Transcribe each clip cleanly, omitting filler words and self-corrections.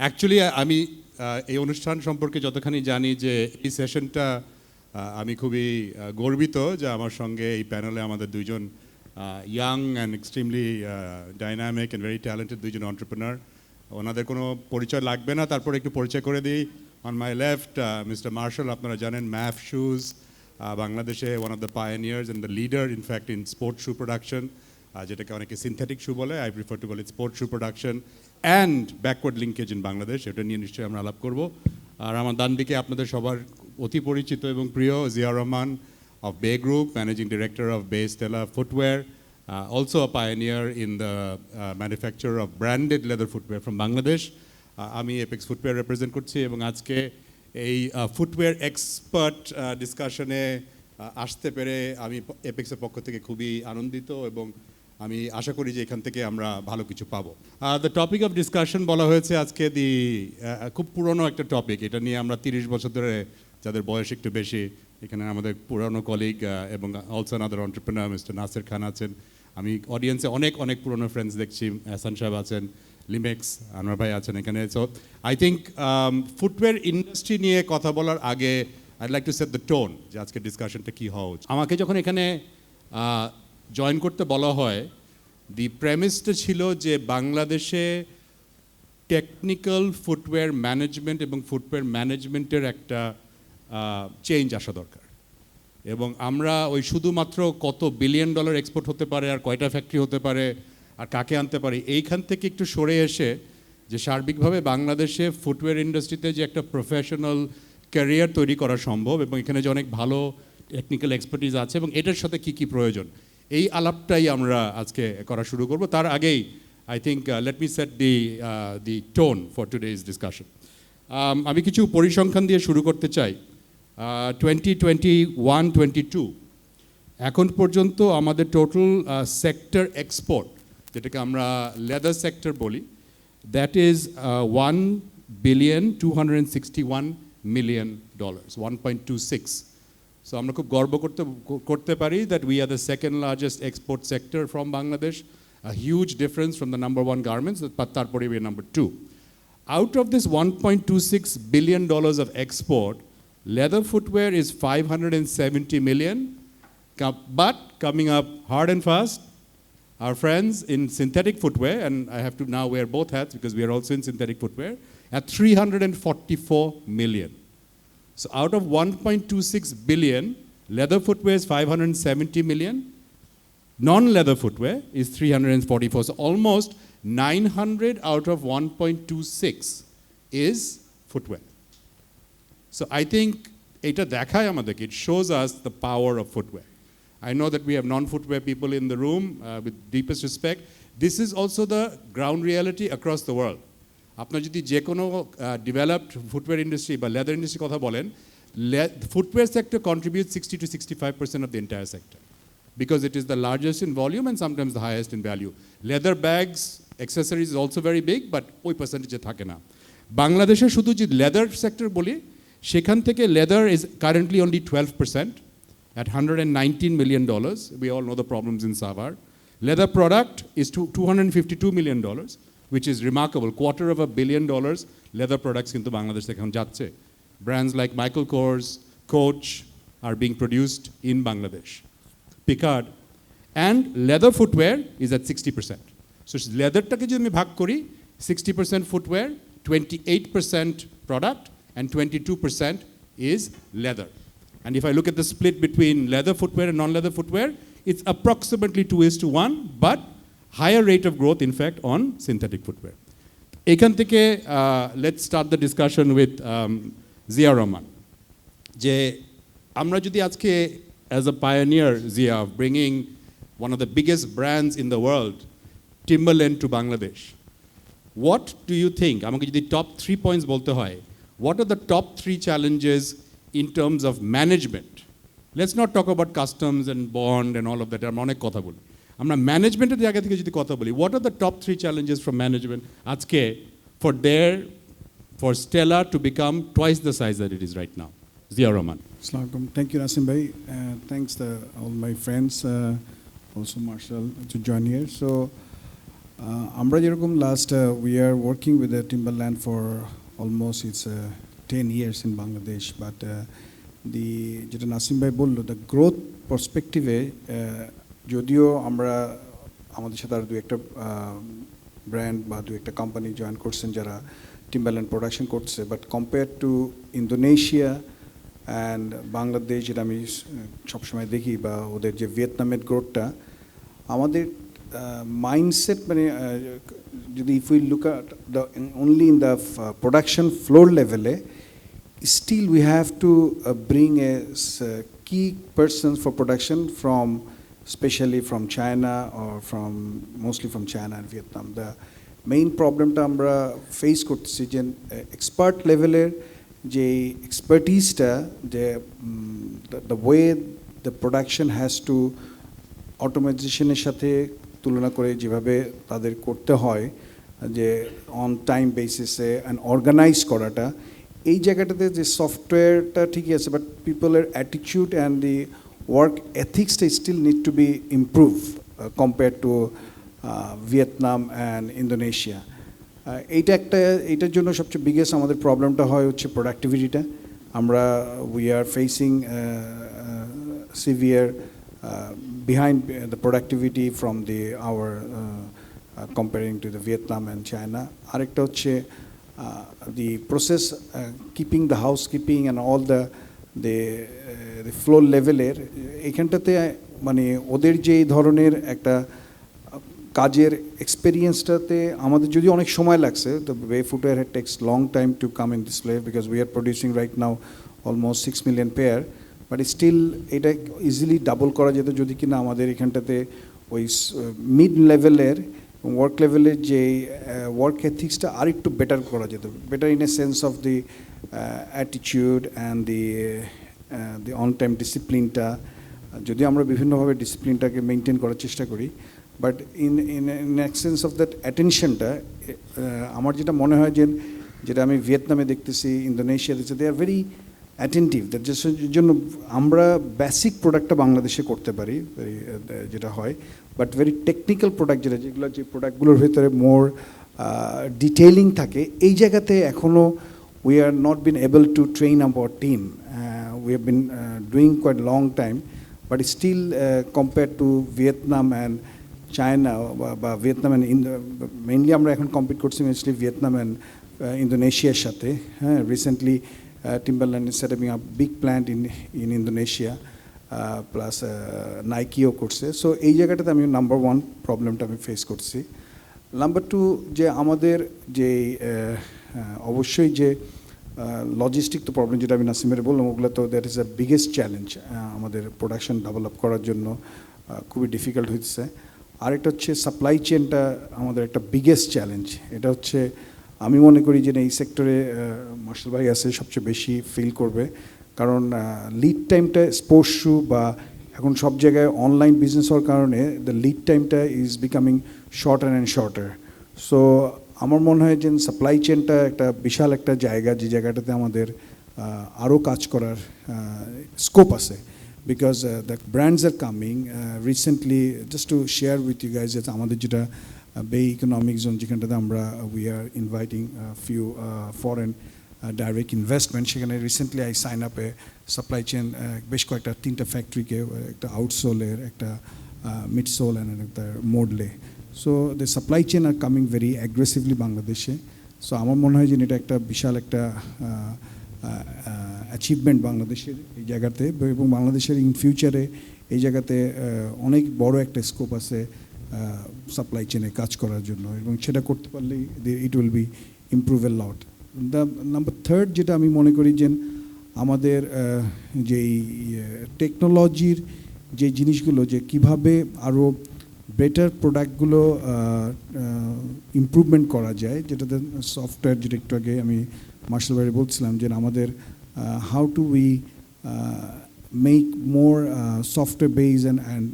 Actually আমি এই অনুষ্ঠান সম্পর্কে যতখানি জানি যে এই সেশনটা আমি খুবই গর্বিত যে আমার সঙ্গে এই প্যানেলে আমাদের দুইজন young and extremely dynamic and very talented দুইজন এন্টারপ্রেনার। ওনাদের কোনো পরিচয় লাগবে না, তারপরে একটু পরিচয় করে দিই। On my left mister Marshall, আপনারা জানেন ম্যাফ শুজ, বাংলাদেশে one of the pioneers and the leader in fact in sport shoe production, যেটাকে অনেকে সিনথেটিক শু বলে, আই প্রিফার টু বল it sport shoe production and backward linkage in Bangladesh. এটা নিয়ে নিশ্চয়ই আমরা আলাপ করব। আর আমার ডান দিকে আপনাদের সবার অতি পরিচিত এবং প্রিয় Ziaur Rahman of Bay Group, Managing Director of Stella Footwear, also a pioneer in the manufacture of branded leather footwear from Bangladesh. আমি এপেক্স ফুটওয়্যার রিপ্রেজেন্ট করছি এবং আজকে এই ফুটওয়্যার এক্সপার্ট ডিসকাশনে আসতে পেরে আমি এপেক্সের পক্ষ থেকে খুবই আনন্দিত এবং আমি আশা করি যে এখান থেকে আমরা ভালো কিছু পাবো। দ্য টপিক অফ ডিসকাশন বলা হয়েছে আজকে খুব পুরনো একটা টপিক। এটা নিয়ে আমরা 30 বছর ধরে, যাদের বয়স একটু বেশি, এখানে আমাদের পুরানো কলিগ এবং also another entrepreneur mister Nasir Khan আছেন। আমি অডিয়েন্সে অনেক পুরনো ফ্রেন্ডস দেখছি, হাসান সাহেব আছেন, লিমেক্স আনোয়ার ভাই আছেন এখানে। So I think footwear industry নিয়ে কথা বলার আগে I'd like to set the tone যে আজকের ডিসকাশনটা কী হওয়া উচিত। আমাকে যখন এখানে জয়েন করতে বলা হয়, দি প্রেমিসটা ছিল যে বাংলাদেশে টেকনিক্যাল ফুটওয়্যার ম্যানেজমেন্ট এবং ফুটওয়্যার ম্যানেজমেন্টের একটা চেঞ্জ আসা দরকার। এবং আমরা ওই শুধুমাত্র কত বিলিয়ন ডলার এক্সপোর্ট হতে পারে আর কয়টা ফ্যাক্টরি হতে পারে আর কাকে আনতে পারে, এইখান থেকে একটু সরে এসে যে সার্বিকভাবে বাংলাদেশে ফুটওয়্যার ইন্ডাস্ট্রিতে যে একটা প্রফেশনাল ক্যারিয়ার তৈরি করা সম্ভব এবং এখানে যে অনেক ভালো টেকনিক্যাল এক্সপার্টিজ আছে এবং এটার সাথে কী কী প্রয়োজন, এই আলাপটাই আমরা আজকে করা শুরু করব। তার আগেই I think let me set the tone for today's discussion. আমি কিছু পরিসংখ্যান দিয়ে শুরু করতে চাই। 2021-22 এখন পর্যন্ত আমাদের টোটাল সেক্টর এক্সপোর্ট, যেটাকে আমরা লেদার সেক্টর বলি, দ্যাট ইজ $1,261,000,000, 1.26। সো আমরা খুব গর্ব করতে পারি that we are the second largest export sector from Bangladesh, a huge difference from the number one garments, but তারপরে we are number 2. Out of this $1.26 billion of export, leather footwear is $570 million, but coming up hard and fast, our friends in synthetic footwear, and I have to now wear both hats because we are also in synthetic footwear, at $344 million. So out of 1.26 billion, leather footwear is 570 million, non-leather footwear is 344. So almost 900 out of 1.26 is footwear. So I think এটা দেখায় আমাদেরকে, it shows us the power of footwear. I know that we have non-footwear people in the room, with deepest respect. This is also the ground reality across the world. আপনার যদি যে কোনো developed footwear industry বা leather industry কথা বলেন, footwear sector contributes 60 to 65% of the entire sector because it is the largest in volume and sometimes the highest in value. Leather bags, accessories is also very big, but ওই পার্সেন্টেজে থাকে না। বাংলাদেশে শুধু যে leather sector বলি, সেখান থেকে leather is currently only 12% at $119 million. We all know the problems in Savar. Leather product is $252 million, which is remarkable. $250 million leather products into Bangladesh এখন যাচ্ছে. Brands like Michael Kors, Coach are being produced in Bangladesh. Picard. And leather footwear is at 60%. So leatherটাকে যদি আমি ভাগ করি, 60% footwear, 28% product, and 22% is leather. And if I look at the split between leather footwear and non-leather footwear, it's approximately 2:1, but higher rate of growth, in fact, on synthetic footwear. এখান থেকে let's start the discussion with Ziaur Rahman. যে আমরা যদি আজকে as a pioneer, Zia, bringing one of the biggest brands in the world, Timberland, to Bangladesh, what do you think? আমাকে যদি top 3 points বলতে হয়, what are the top 3 challenges in terms of management? Let's not talk about customs and bond and all of that. আমরা অনেক কথা বলি, আমরা ম্যানেজমেন্টের জায়গা থেকে যদি কথা বলি, what are the top 3 challenges from management আজকে for Stella to become twice the size that it is right now? Ziaur Rahman. Assalamualaikum. Thank you, Nasim bhai. Thanks all my friends, also Marshal, to join here. So আমরা যেরকম last we are working with the Timberland for almost it's 10 years in Bangladesh, but the যেটা নাসিম ভাই বললো the growth perspective যদিও আমরা আমাদের সাথে আর দু একটা ব্র্যান্ড বা দু একটা কোম্পানি জয়েন করছেন যারা Timberland প্রোডাকশন করছে, but compare to Indonesia and Bangladesh যেটা আমি সবসময় দেখি বা ওদের যে ভিয়েতনামের গ্রোথটা আমাদের mindset মানে যদি if we look at the only in the production floor level still we have to bring a key persons for production from especially from China or from mostly from China and Vietnam. The main problem ta amra face kortechi je expert level je expertise ta je the way the production has to automation এর সাথে তুলনা করে যেভাবে তাদের করতে হয় যে on time বেসিসে অ্যান্ড অর্গানাইজ করাটা এই জায়গাটাতে যে সফটওয়্যারটা ঠিকই আছে বাট পিপলের অ্যাটিটিউড অ্যান্ড দি ওয়ার্ক এথিক্সটা still need to be improve compare to Vietnam and Indonesia. এইটার জন্য সবচেয়ে বিগেস্ট আমাদের প্রবলেমটা হয় হচ্ছে প্রোডাক্টিভিটিটা। আমরা we are facing severe behind the productivity from our comparing to the Vietnam and China. Arekta hocche the process keeping the housekeeping and all the floor level এখানটাতে মানে ওদের যে ধরনের একটা কাজের এক্সপেরিয়েন্সটাতে আমাদের যদি অনেক সময় লাগছে, the way footwear had takes long time to come in this place because we are producing right now almost 6 million pair. But still এটা ইজিলি ডাবল করা যেত যদি কিনা আমাদের এখানটাতে ওই মিড লেভেলের ওয়ার্ক লেভেলের যে ওয়ার্ক এথিক্সটা আর একটু বেটার করা যেত, better in a sense of the attitude and the on time ডিসিপ্লিনটা। যদি আমরা বিভিন্নভাবে ডিসিপ্লিনটাকে মেনটেন করার চেষ্টা করি, but in sense of that অ্যাটেনশনটা আমার যেটা মনে হয় যে যেটা আমি ভিয়েতনামে দেখতেছি, ইন্দোনেশিয়া দেখতেছি, দে আর ভেরি অ্যাটেন্টিভ। জন্য আমরা বেসিক প্রোডাক্টটা বাংলাদেশে করতে পারি যেটা হয়, বাট ভেরি টেকনিক্যাল প্রোডাক্ট যেগুলো যে প্রোডাক্টগুলোর ভেতরে মোর ডিটেইলিং থাকে এই জায়গাতে এখনও we are not been able to train our team. We have been doing quite long time, but still compare to Vietnam and China বা ভিয়েতনাম অ্যান্ড মেইনলি আমরা এখন কম্পিট করছি মেনলি ভিয়েতনাম অ্যান্ড ইন্দোনেশিয়ার সাথে। হ্যাঁ, recently Timberland is setting up big plant in Indonesia, plus Nikeও করছে। So এই জায়গাটাতে আমি নাম্বার ওয়ান প্রবলেমটা আমি ফেস করছি। নাম্বার টু যে আমাদের যে অবশ্যই যে লজিস্টিক তো প্রবলেম যেটা আমি নাসিমের বললাম, ওগুলো তো that is the biggest challenge আমাদের প্রোডাকশন ডেভেলপ করার জন্য খুবই ডিফিকাল্ট হচ্ছে। আরেকটা হচ্ছে সাপ্লাই চেনটা আমাদের একটা বিগেস্ট চ্যালেঞ্জ। এটা হচ্ছে আমি মনে করি যে এই সেক্টরে মার্শাল ভাই আছে সবচেয়ে বেশি ফিল করবে, কারণ লিড টাইমটা স্পোর্টস শু বা এখন সব জায়গায় অনলাইন বিজনেস হওয়ার কারণে দ্য লিড টাইমটা is becoming shorter and shorter. So আমার মনে হয় যে সাপ্লাই চেনটা একটা বিশাল একটা জায়গা, যে জায়গাটাতে আমাদের আরও কাজ করার স্কোপ আছে, because the brands are coming recently. Just to share with you guys, আমাদের যেটা Bay Economic Zone যেখানটাতে আমরা we are inviting a few foreign direct investment, সেখানে recently i sine up A supply chain বেশ কয়েকটা 3টা ফ্যাক্টরিকে, একটা আউটসোলের, একটা মিডসোল অ্যান্ড একটা মোডলে। So the supply chain are coming very aggressively বাংলাদেশে। সো আমার মনে হয় যে এটা একটা বিশাল একটা অ্যাচিভমেন্ট বাংলাদেশের এই জায়গাতে, এবং বাংলাদেশের ইন ফিউচারে এই জায়গাতে অনেক বড় একটা স্কোপ আছে সাপ্লাই চেনে কাজ করার জন্য, এবং সেটা করতে পারলেই it will be improve A lot. The number third যেটা আমি মনে করি যে আমাদের যেই টেকনোলজির যে জিনিসগুলো যে কিভাবে আরও বেটার প্রোডাক্টগুলো ইমপ্রুভমেন্ট করা যায়, যেটাতে সফটওয়্যার যেটা একটু আগে আমি মার্শাল ভাইরে বলছিলাম যে আমাদের how to we make more software based and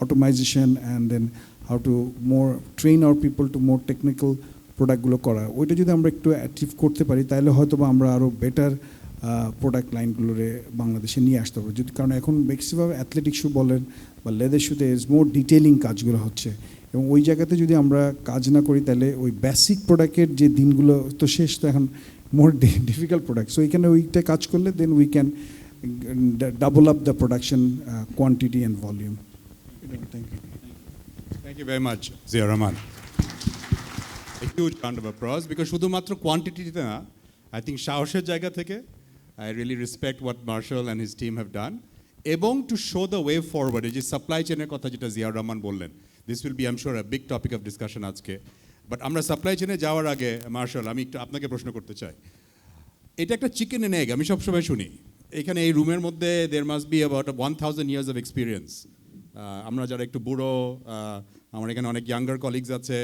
automation, and then how to more train our people to more technical প্রোডাক্টগুলো করা। ওইটা যদি আমরা একটু অ্যাচিভ করতে পারি তাহলে হয়তো বা আমরা আরও বেটার প্রোডাক্ট লাইনগুলোরে বাংলাদেশে নিয়ে আসতে পারবো। যদি কারণ এখন ম্যাক্সিমাম অ্যাথলেটিক শু বলেন বা লেদার শুতে ইজ মোর ডিটেইলিং কাজগুলো হচ্ছে, এবং ওই জায়গাতে যদি আমরা কাজ না করি তাহলে ওই বেসিক প্রোডাক্টের যে দিনগুলো তো শেষ, তো এখন মোর ডিফিকাল্ট প্রোডাক্ট, সো এখানে ওইটা কাজ করলে then we can double up the production quantity and volume. Thank you. Thank you very much, Ziaur Rahman. A huge round of applause, because শুধুমাত্র কোয়ান্টিটিতে না, I think সাহসের জায়গা থেকে I really respect what Marshal and his team have done. এবং to show the way forward, এই যে supply চেনের কথা যেটা জিয়াউর রহমান বললেন, this will be, I'm sure, a big topic of discussion আজকে। বাট আমরা সাপ্লাই চেনে যাওয়ার আগে মার্শাল, আমি একটু আপনাকে প্রশ্ন করতে চাই। এটা একটা চিকেন এন্ড এগ, আমি সবসময় শুনি এখানে এই রুমের মধ্যে there must be about 1000 years of experience. আমরা যারা একটু বুড়ো, আমার এখানে অনেক ইয়াঙ্গার কলিগস আছে।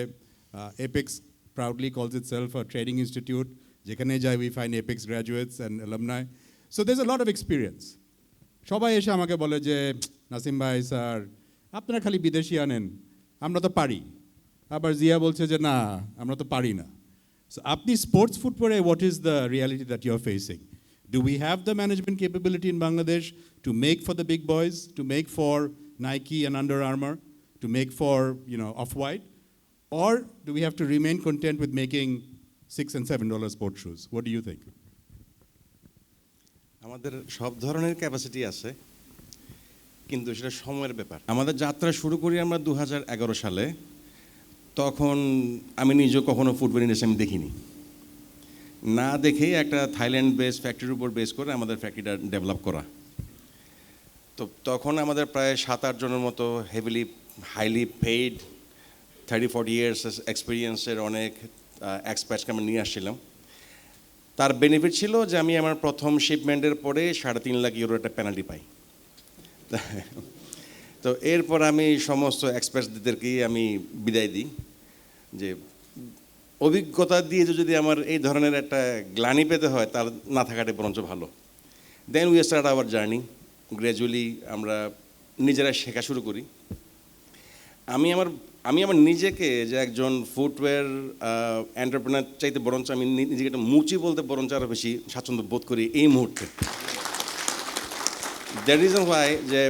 Apex proudly calls itself a training institute, যেখানে যাই we find Apex graduates and alumni. So there's a lot of experience. সবাই এসে আমাকে বলে যে নাসিম ভাই স্যার আপনারা খালি বিদেশি আনেন, আমরা তো পারি। আবার জিয়া বলছে যে না আমরা তো পারি না। So আপনি sports ফুটওয়্যারে what is the reality that you're facing? Do we have the management capability in Bangladesh to make for the big boys, to make for Nike and Under Armour, to make for, Off-White? Or do we have to remain content with making $6 and $7 sports shoes? What do you think? আমাদের সব ধরনের capacity আছে, কিন্তু সেটা সময়ের ব্যাপার। আমাদের যাত্রা শুরু করি আমরা 2011 সালে। তখন আমি নিজেও কখনো ফুটবল ইন্ডাস্ট্রি আমি দেখিনি, না দেখেই একটা থাইল্যান্ড বেস ফ্যাক্টরির উপর বেস করে আমাদের ফ্যাক্টরিটা ডেভেলপ করা। তো তখন আমাদের প্রায় 7-8 জনের মতো হেভিলি হাইলি পেইড 30-40 ইয়ার্স এক্সপিরিয়েন্সের অনেক এক্সপার্টসকে আমরা নিয়ে আসছিলাম। তার বেনিফিট ছিল যে আমি আমার প্রথম শিপমেন্টের পরে 3.5 লাখ ইউরো একটা পেনাল্টি পাই। তো এরপর আমি সমস্ত এক্সপার্টসদেরকেই আমি বিদায় দিই যে অভিজ্ঞতা দিয়ে যদি আমার এই ধরনের একটা গ্লানি পেতে হয় তার না থাকাটাই বরঞ্চ ভালো। Then we start our journey. Gradually আমরা নিজেরা শেখা শুরু করি। আমি আমার নিজেকে যে একজন ফুটওয়্যার এন্টারপ্রেনার চাইতে বরঞ্চ আমি নিজেকে একটা মুচি বলতে বরঞ্চ আরও বেশি স্বাচ্ছন্দ্য বোধ করি এই মুহূর্তে। দ্যাট রিজন ওয়াই যে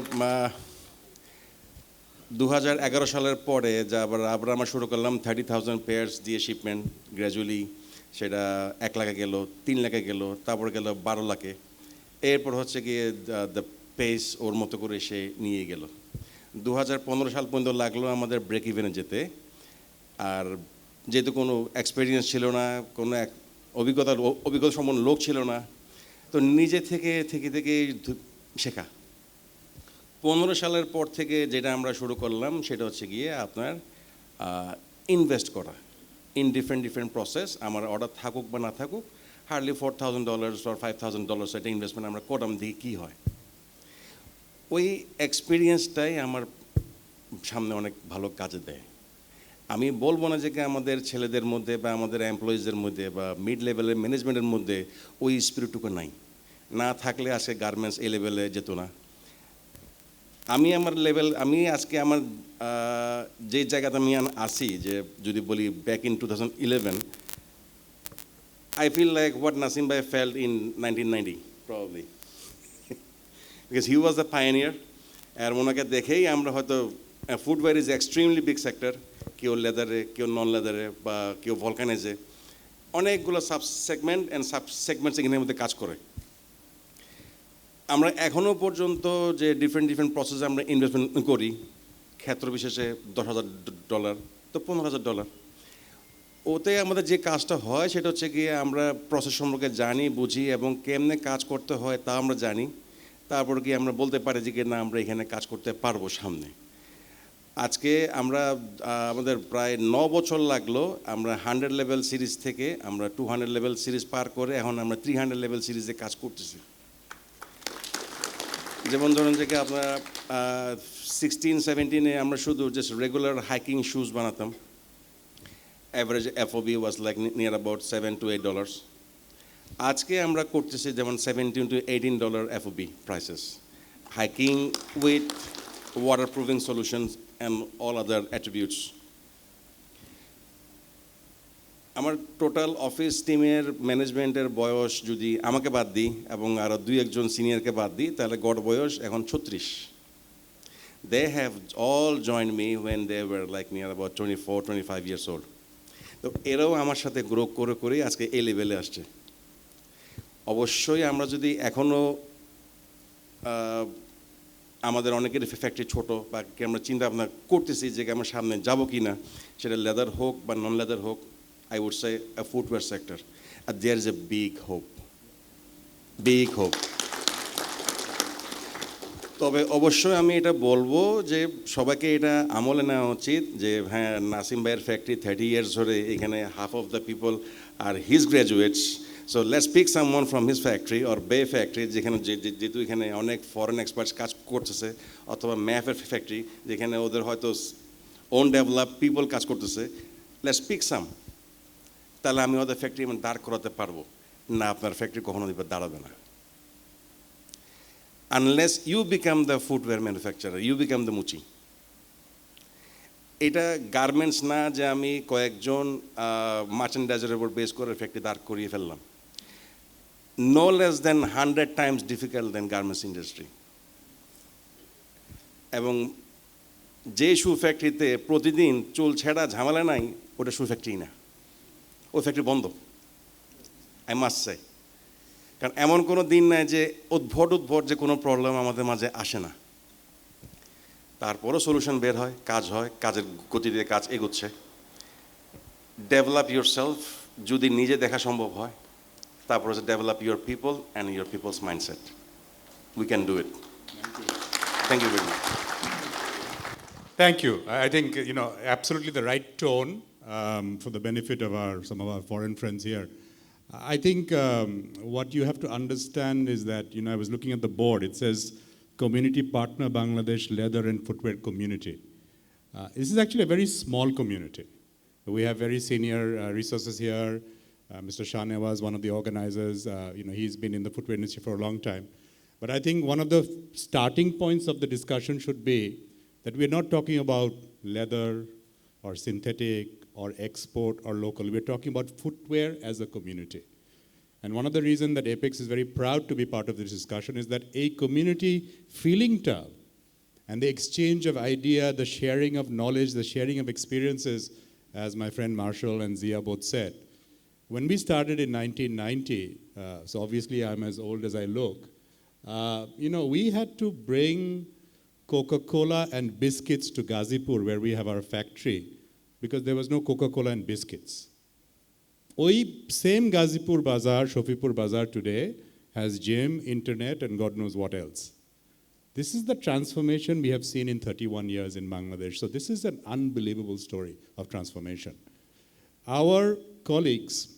2011 সালের পরে যা আবার আমরা শুরু করলাম 30,000 পেয়ার্স দিয়ে শিপমেন্ট। গ্র্যাজুয়ালি সেটা 1 লাখে গেল, 3 লাখে গেল, তারপর গেল 12 লাখে। এরপর হচ্ছে গিয়ে দ্য পেস ওর মতো করে সে নিয়ে গেল। 2015 সাল পর্যন্ত লাগলো আমাদের ব্রেক ইভেনে যেতে। আর যেহেতু কোনো এক্সপিরিয়েন্স ছিল না, কোনো অভিজ্ঞতা সম্পন্ন লোক ছিল না, তো নিজে থেকে শেখা। 15 সালের পর থেকে যেটা আমরা শুরু করলাম সেটা হচ্ছে গিয়ে আপনার ইনভেস্ট করা ইন ডিফারেন্ট প্রসেস। আমার অর্ডার থাকুক বা না থাকুক, হার্ডলি $4,000 or $5,000 একটা ইনভেস্টমেন্ট আমরা করলাম, দিয়ে কী হয়। ওই এক্সপিরিয়েন্সটাই আমার সামনে অনেক ভালো কাজে দেয়। আমি বলবো না যে আমাদের ছেলেদের মধ্যে বা আমাদের এমপ্লয়িজদের মধ্যে বা মিড লেভেলের ম্যানেজমেন্টের মধ্যে ওই স্পিরিটটুকু নাই, না থাকলে আজকে গার্মেন্টস এই লেভেলে যেত না। আমি আজকে আমার যে জায়গাতে আমি আসি, যে যদি বলি back in 2011, I feel like what Nasim bhai felt in 1990 probably because he was the pioneer. আর ওনাকে দেখেই আমরা হয়তো footwear is extremely big sector, কেউ লেদারে, কেউ নন লেদারে, বা কেউ ভলকানাইজে, অনেকগুলো সাব সেগমেন্ট এখানের মধ্যে কাজ করে। আমরা এখনও পর্যন্ত যে ডিফারেন্ট প্রসেসে আমরা ইনভেস্টমেন্ট করি, ক্ষেত্র বিশেষে $10,000 তো $15,000, ওতে আমাদের যে কাজটা হয় সেটা হচ্ছে গিয়ে আমরা প্রসেস সম্পর্কে জানি, বুঝি এবং কেমনে কাজ করতে হয় তা আমরা জানি। তারপর কি আমরা বলতে পারি যে না আমরা এখানে কাজ করতে পারবো সামনে। আজকে আমরা আমাদের প্রায় 9 বছর লাগলো আমরা 100 লেভেল সিরিজ থেকে আমরা 200 লেভেল সিরিজ পার করে এখন আমরা 300 লেভেল সিরিজে কাজ করতেছি। যেমন ধরুন যে আপনারা 16-17-এ আমরা শুধু জাস্ট রেগুলার হাইকিং শুজ বানাতাম। Average FOB was like near about $7 to $8। আজকে আমরা করতেছি যেমন $17 to $18 FOB prices, hiking with water proofing solutions and all other attributes. আমার টোটাল অফিস টিমের ম্যানেজমেন্টের বয়স যদি আমাকে বাদ দিই এবং আরও 2-1 জন সিনিয়রকে বাদ দিই, তাহলে গড় বয়স এখন 36। they have all joined me when they were like near about 24, 25 years old. তো এরাও আমার সাথে গ্রো করে করে আজকে এই লেভেলে আসছে। অবশ্যই আমরা যদি এখনও আমাদের অনেকের ফ্যাক্টরি ছোট বা আমরা চিন্তা ভাবনা করতেছি যে আমরা সামনে যাব কি না, সেটা লেদার হোক বা নন লেদার হোক, I would say a footwear sector. And there is a big hope. Big hope. তবে অবশ্যই আমি এটা বলবো যে সবাইকে এটা আমলে নেওয়া উচিত যে হ্যাঁ, নাসিম ভাইয়ের ফ্যাক্টরি 30 ইয়ার্স ধরে, এখানে half of the people are his graduates. So let's pick someone from his factory or Bay factory, যেখানে যেহেতু এখানে অনেক ফরেন এক্সপার্টস কাজ করতেছে, অথবা ম্যাফের ফ্যাক্টরি যেখানে ওদের হয়তো ওন ডেভেলপ পিপল কাজ করতেছে, লেটস পিক সাম। তাহলে আমি ওদের ফ্যাক্টরি দাঁড় করাতে পারবো না, আপনার ফ্যাক্টরি কখনো দাঁড়াবে না। Unless you become the footwear manufacturer, you become the মুচি। এটা গার্মেন্টস না যে আমি কয়েকজন মার্চেন্ডাইজারের উপর বেস করে ফ্যাক্টরি দাঁড় করিয়ে ফেললাম। No less than 100 times difficult than garments industry। এবং যে শু ফ্যাক্টরিতে প্রতিদিন চুল ছেঁড়া ঝামেলা নাই, ওটা শু ফ্যাক্টরি না, ওই ফ্যাক্টরি বন্ধ। আই মাস্ট সে, কারণ এমন কোনো দিন নাই যে উদ্ভট যে কোনো প্রবলেম আমাদের মাঝে আসে না, তারপরও সলিউশন বের হয়, কাজ হয়, কাজের গতিতে কাজ এগোচ্ছে। ডেভেলপ ইউর সেলফ, যদি নিজে দেখা সম্ভব হয়, তারপর হচ্ছে develop your people and your people's mindset. We can do it. Thank you very much. Thank you. I think, absolutely the right tone for the benefit of some of our foreign friends here. I think what you have to understand is that, I was looking at the board. It says, Community Partner Bangladesh Leather and Footwear Community. This is actually a very small community. We have very senior resources here. Mr. Shane was one of the organizers. He's been in the footwear industry for a long time. But I think one of the starting points of the discussion should be that we're not talking about leather or synthetic or export or local. We're talking about footwear as a community. And one of the reasons that Apex is very proud to be part of this discussion is that a community feeling tough and the exchange of idea, the sharing of knowledge, the sharing of experiences, as my friend Marshal and Ziaur both said. When we started in 1990, so obviously I'm as old as I look, we had to bring Coca-Cola and biscuits to Ghazipur, where we have our factory, because there was no Coca-Cola and biscuits. Oi same Ghazipur Bazaar, Shofipur Bazaar today has gym, internet, and God knows what else. This is the transformation we have seen in 31 years in Bangladesh. So this is an unbelievable story of transformation. Our colleagues,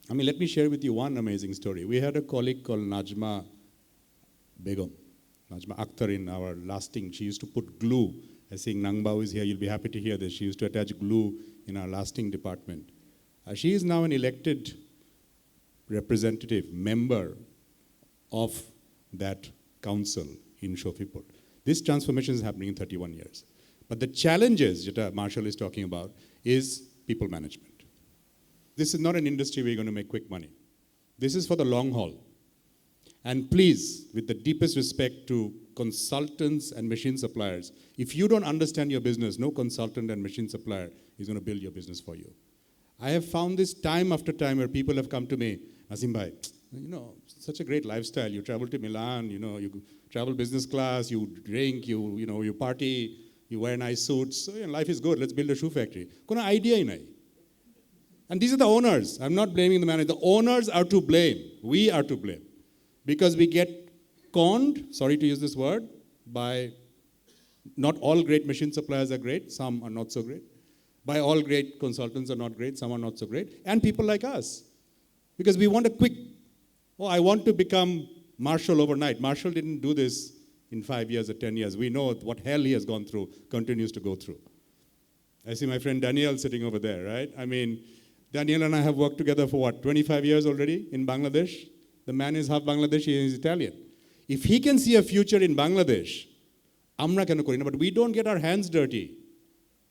let me share with you one amazing story. We had a colleague called Najma Akhtar in our lasting. She used to put glue. I think Nangbao is here, you'll be happy to hear this. She used to attach glue in our lasting department. She is now an elected representative, member of that council in Shofipur. This transformation is happening in 31 years. But the challenges that Marshal is talking about is people management. This is not an industry where you're going to make quick money. This is for the long haul. And please, with the deepest respect to consultants and machine suppliers, if you don't understand your business, no consultant and machine supplier is going to build your business for you. I have found this time after time where people have come to me, Nasim bhai, such a great lifestyle. You travel to Milan, you travel business class, you drink, you party, you wear nice suits. So, life is good. Let's build a shoe factory. Kono idea hi nai. And these are the owners. I'm not blaming the manager. The owners are to blame. We are to blame. Because we get conned, sorry to use this word, by not all great machine suppliers are great, some are not so great. By all great consultants are not great, some are not so great. And people like us. Because we want a quick, I want to become Marshal overnight. Marshal didn't do this in 5 years or 10 years. We know what hell he has gone through, continues to go through. I see my friend Daniel sitting over there, right? Daniel and I have worked together for 25 years already in Bangladesh. The man is half Bangladeshi, he is Italian. If he can see a future in Bangladesh, amra keno kori na, but we don't get our hands dirty.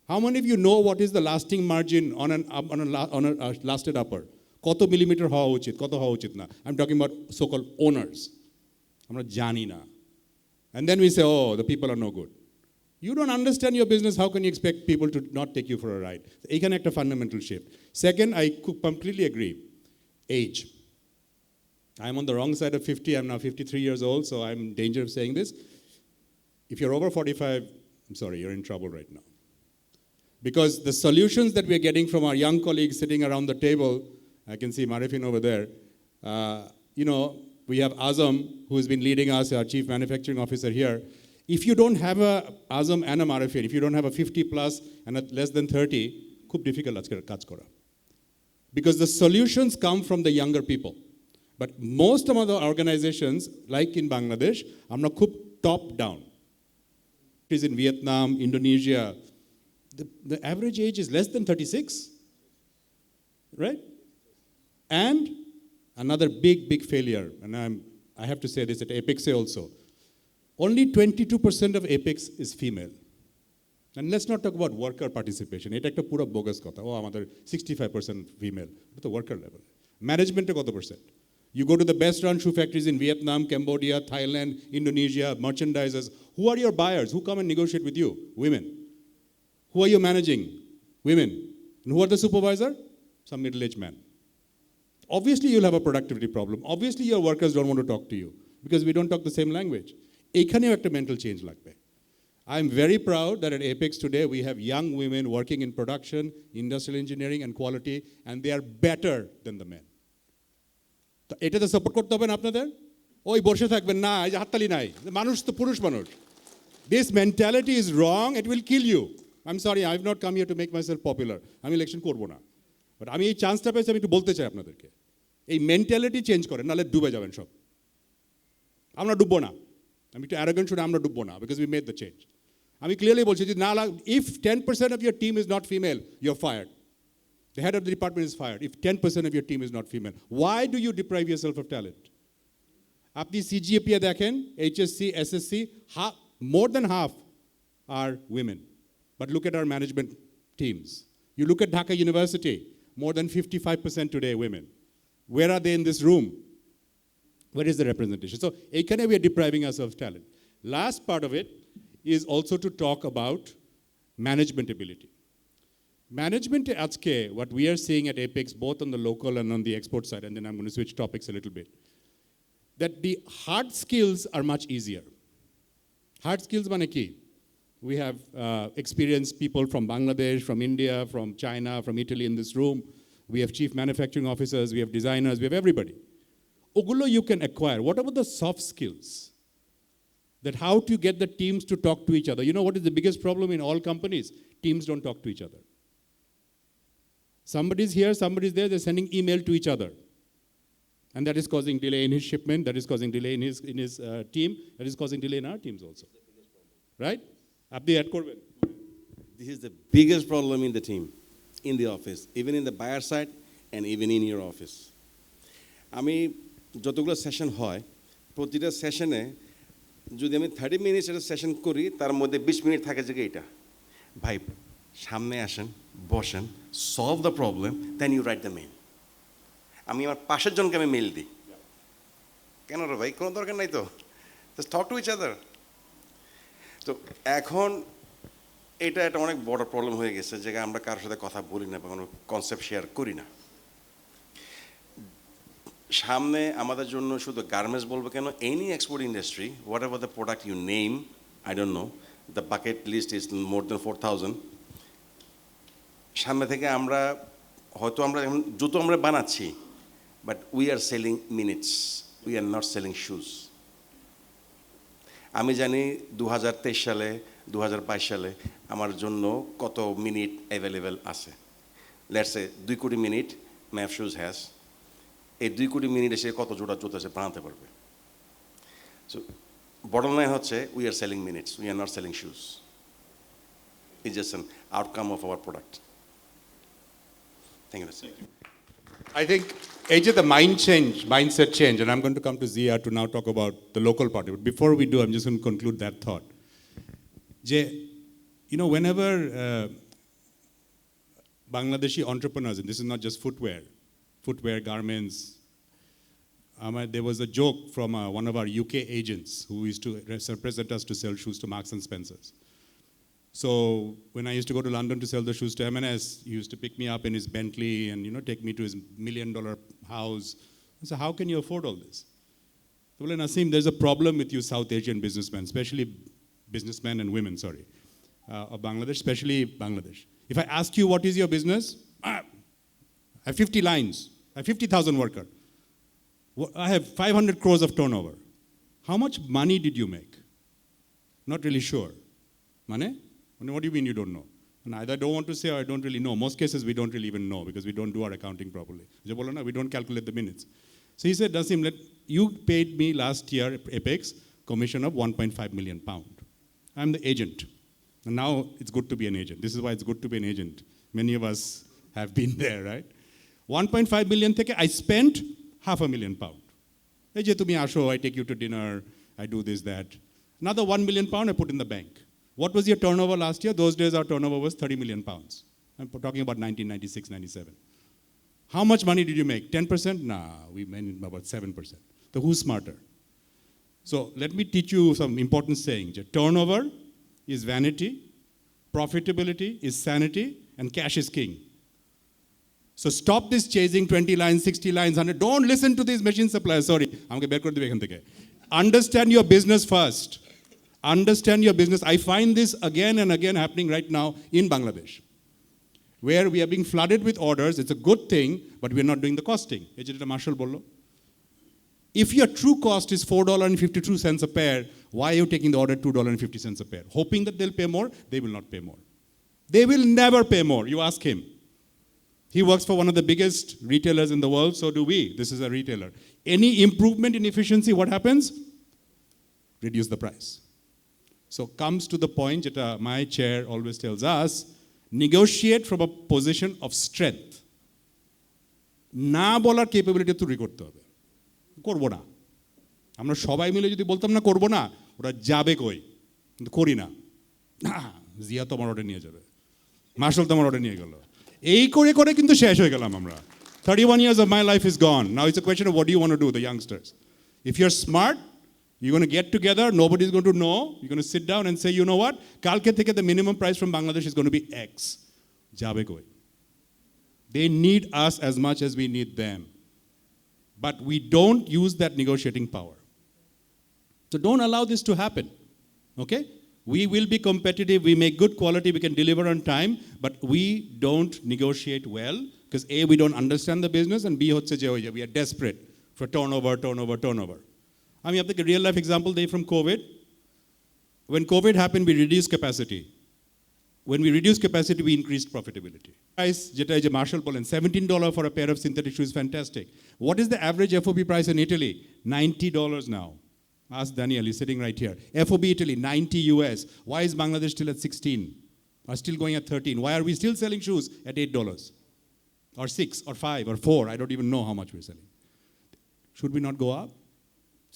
How many of you know what is the lasting margin on a lasted upper? Koto millimeter hawa uchit, koto hawa uchit na. I'm talking about so-called owners. Amra jani na. And then we say, the people are no good. You don't understand your business, how can you expect people to not take you for a ride? Ekhane ekta fundamental shift. Second, I completely agree. Age. I'm on the wrong side of 50, I'm now 53 years old, so I'm in danger of saying this. If you're over 45, I'm sorry, you're in trouble right now. Because the solutions that we're getting from our young colleagues sitting around the table, I can see Marifin over there, we have Azam, who has been leading us, our Chief Manufacturing Officer here. If you don't have a Azam and a Marifin, if you don't have a 50 plus and a less than 30, খুব difficult আজকে কাজ করা. Because the solutions come from the younger people. But most of the organizations, like in Bangladesh, আমরা খুব top down. It is in Vietnam, Indonesia, the average age is less than 36, right? And another big failure, and I have to say this at Apex also, only 22% of Apex is female. And let's not talk about worker participation. It's a pura bogus kotha. Oh, আমাদের 65% female. At the worker level. Management কত percent? You go to the best run shoe factories in Vietnam, Cambodia, Thailand, Indonesia, merchandisers. Who are your buyers? Who come and negotiate with you? Women. Who are you managing? Women. And who are the supervisor? Some middle-aged man. Obviously, you'll have a productivity problem. Obviously, your workers don't want to talk to you because we don't talk the same language. এখানেও একটা mental change লাগবে. I'm very proud that at Apex today we have young women working in production, industrial engineering and quality, and they are better than the men. তো এটাতে support করতে হবে না আপনাদের? ওই বসে থাকবেন না, এই যে হাততালি নাই। মানুষ তো পুরুষ মানুষ। This mentality is wrong, it will kill you. I'm sorry, I've not come here to make myself popular. আমি ইলেকশন করব না। বাট আমি এই চান্সটা পেয়েছি, আমি একটু বলতে চাই আপনাদেরকে। এই মেন্টালিটি চেঞ্জ করেন, নাহলে ডুবে যাবেন সব। আমরা ডুববো না। আমি একটু অ্যারোগেন্ট শুনে আমরা ডুববো না, because we made the change. আমি ক্লিয়ারলি বলছি যে না, if 10% of your team is not female, you're fired. The head of the department is fired if 10% of your team is not female. Why do you deprive yourself of talent? আপনি CGPA দেখেন, HSC, SSC, more than half are women. But look at our management teams. You look at Dhaka University, more than 55% today women. Where are they in this room? Where is the representation? So, ekhane we are depriving ourselves of talent. Last part of it is also to talk about management ability. Management ajke, what we are seeing at Apex, both on the local and on the export side, and then I'm going to switch topics a little bit, that the hard skills are much easier. Hard skills mane ki? We have experienced people from Bangladesh, from India, from China, from Italy in this room. We have chief manufacturing officers, we have designers, we have everybody. Ogulo you can acquire. What about the soft skills? That how to get the teams to talk to each other. You know what is the biggest problem in all companies? Teams don't talk to each other. Somebody's here, somebody's there, they're sending email to each other. And that is causing delay in his shipment, that is causing delay in his team, that is causing delay in our teams also. Right? This is the biggest problem in the team, in the office, even in the buyer side and even in your office. আমি যতগুলো session হয়, প্রতিটা সেশনে যদি আমি 30 minutes একটা session করি, তার মধ্যে 20 মিনিট থাকে যে এটা ভাই সামনে আসেন, বসেন, solve the problem, then you write the mail. আমি আমার পাশের জনকে আমি মেইল দিই, কেন রে ভাই, কোনো দরকার নাই তো, just talk to each other. তো এখন এটা একটা অনেক বড় প্রবলেম হয়ে গেছে, যে আমরা কারোর সাথে কথা বলি না বা কোনো কনসেপ্ট শেয়ার করি না। সামনে আমাদের জন্য শুধু গার্মেন্টস বলবো কেন, any export industry, whatever the product you name, I don't know, the bucket list is more than 4000। সামনে থেকে আমরা হয়তো আমরা জুতো আমরা বানাচ্ছি, but we are selling minutes, we are not selling shoes. আমি জানি 2023 সালে 2022 সালে আমার জন্য কত মিনিট অ্যাভেলেবেল আছে। Let's a 2 crore minute ম্যাফ shoes has. এই 2 কোটি মিনিট এসে কত জোড়া জুতো এসে বানাতে পারবে। সো বটম লাইন হচ্ছে, we are selling minutes, we are not selling shoes. It's just an outcome of our product. Thank you. I think age of the mindset change, and I'm going to come to Ziaur to now talk about the local part. But before we do, I'm just going to conclude that thought. Whenever Bangladeshi entrepreneurs, and this is not just footwear, garments, there was a joke from one of our UK agents who used to represent us to sell shoes to Marks and Spencers. So when I used to go to London to sell the shoes to M&S, he used to pick me up in his Bentley and take me to his $1 million house. I said, how can you afford all this? So, well, Nasim, there's a problem with you South Asian businessmen, especially businessmen and women, of Bangladesh, especially Bangladesh. If I ask you what is your business, I have 50 lines, I have 50,000 workers. I have 500 crores of turnover. How much money did you make? Not really sure. Money? What do you mean you don't know? And either I don't want to say or I don't really know. Most cases we don't really even know because we don't do our accounting properly. We don't calculate the minutes. So he said, Nasim, you paid me last year, Apex, commission of 1.5 million pound. I'm the agent. And now it's good to be an agent. This is why it's good to be an agent. Many of us have been there, right? 1.5 million theke I spent £500,000. I take you to dinner, I do this, that. Another 1 million pound I put in the bank. What was your turnover last year? Those days our turnover was 30 million pounds. I'm talking about 1996, 97. How much money did you make? 10%? Nah, we made about 7%. So who's smarter? So let me teach you some important sayings. Turnover is vanity, profitability is sanity, and cash is king. So stop this chasing 20 lines, 60 lines, 100. Don't listen to these machine suppliers. Sorry. Understand your business first. Understand your business. I find this again and again happening right now in Bangladesh, where we are being flooded with orders. It's a good thing, but we're not doing the costing. Marshal bollo. If your true cost is $4.52 a pair, why are you taking the order $2.50 a pair? Hoping that they'll pay more? They will not pay more. They will never pay more. You ask him. He works for one of the biggest retailers in the world, so do we. This is a retailer. Any improvement in efficiency, what happens? Reduce the price. So comes to the point that my chair always tells us, negotiate from a position of strength. Na bolar capability তৈরি করতে হবে করব না আমরা সবাই মিলে যদি বলতাম না করব না ওরা যাবে কই কিন্তু করি না জিয়া তোমার অর্ডার নিয়ে যাবে মার্শাল তোমার অর্ডার নিয়ে গেল এই করে করে কিন্তু শেষ হয়ে গেলাম আমরা 31 years of my life is gone. Now it's a question of what do you want to do, the youngsters. If you're smart, you're going to get together, nobody's going to know, you're going to sit down and say, you know what, kalke theke the minimum price from Bangladesh is going to be X. Jabe koi. They need us as much as we need them. But we don't use that negotiating power. So don't allow this to happen. Okay? We will be competitive, we make good quality, we can deliver on time, but we don't negotiate well because A, we don't understand the business, and B, we are desperate for turnover. I mean, I have a real life example there from COVID. When COVID happened, we reduced capacity. When we reduced capacity, we increased profitability. Price, Marshal Poland, $17 for a pair of synthetic shoes, fantastic. What is the average FOB price in Italy? $90 now. Ask Daniel, he's sitting right here. FOB Italy, 90 US. Why is Bangladesh still at 16? Or still going at 13? Why are we still selling shoes at $8? Or 6, or 5, or 4? I don't even know how much we're selling. Should we not go up?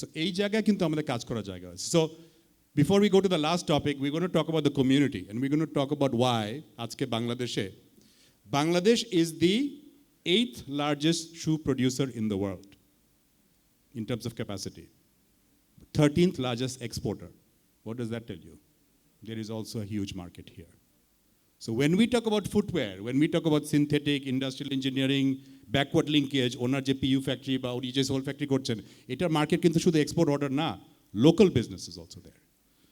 So, ei jagay kintu amader kaj kora jayga. So, before we go to the last topic, we're going to talk about the community. And we're going to talk about why, ajke Bangladesh is the 8th largest shoe producer in the world in terms of capacity. 13th largest exporter. What does that tell you? There is also a huge market here. So when we talk about footwear, when we talk about synthetic, industrial engineering, backward linkage, onar je PU factory ba ori je sole factory korchen, etar market kintu shudhu export order na, local business is also there.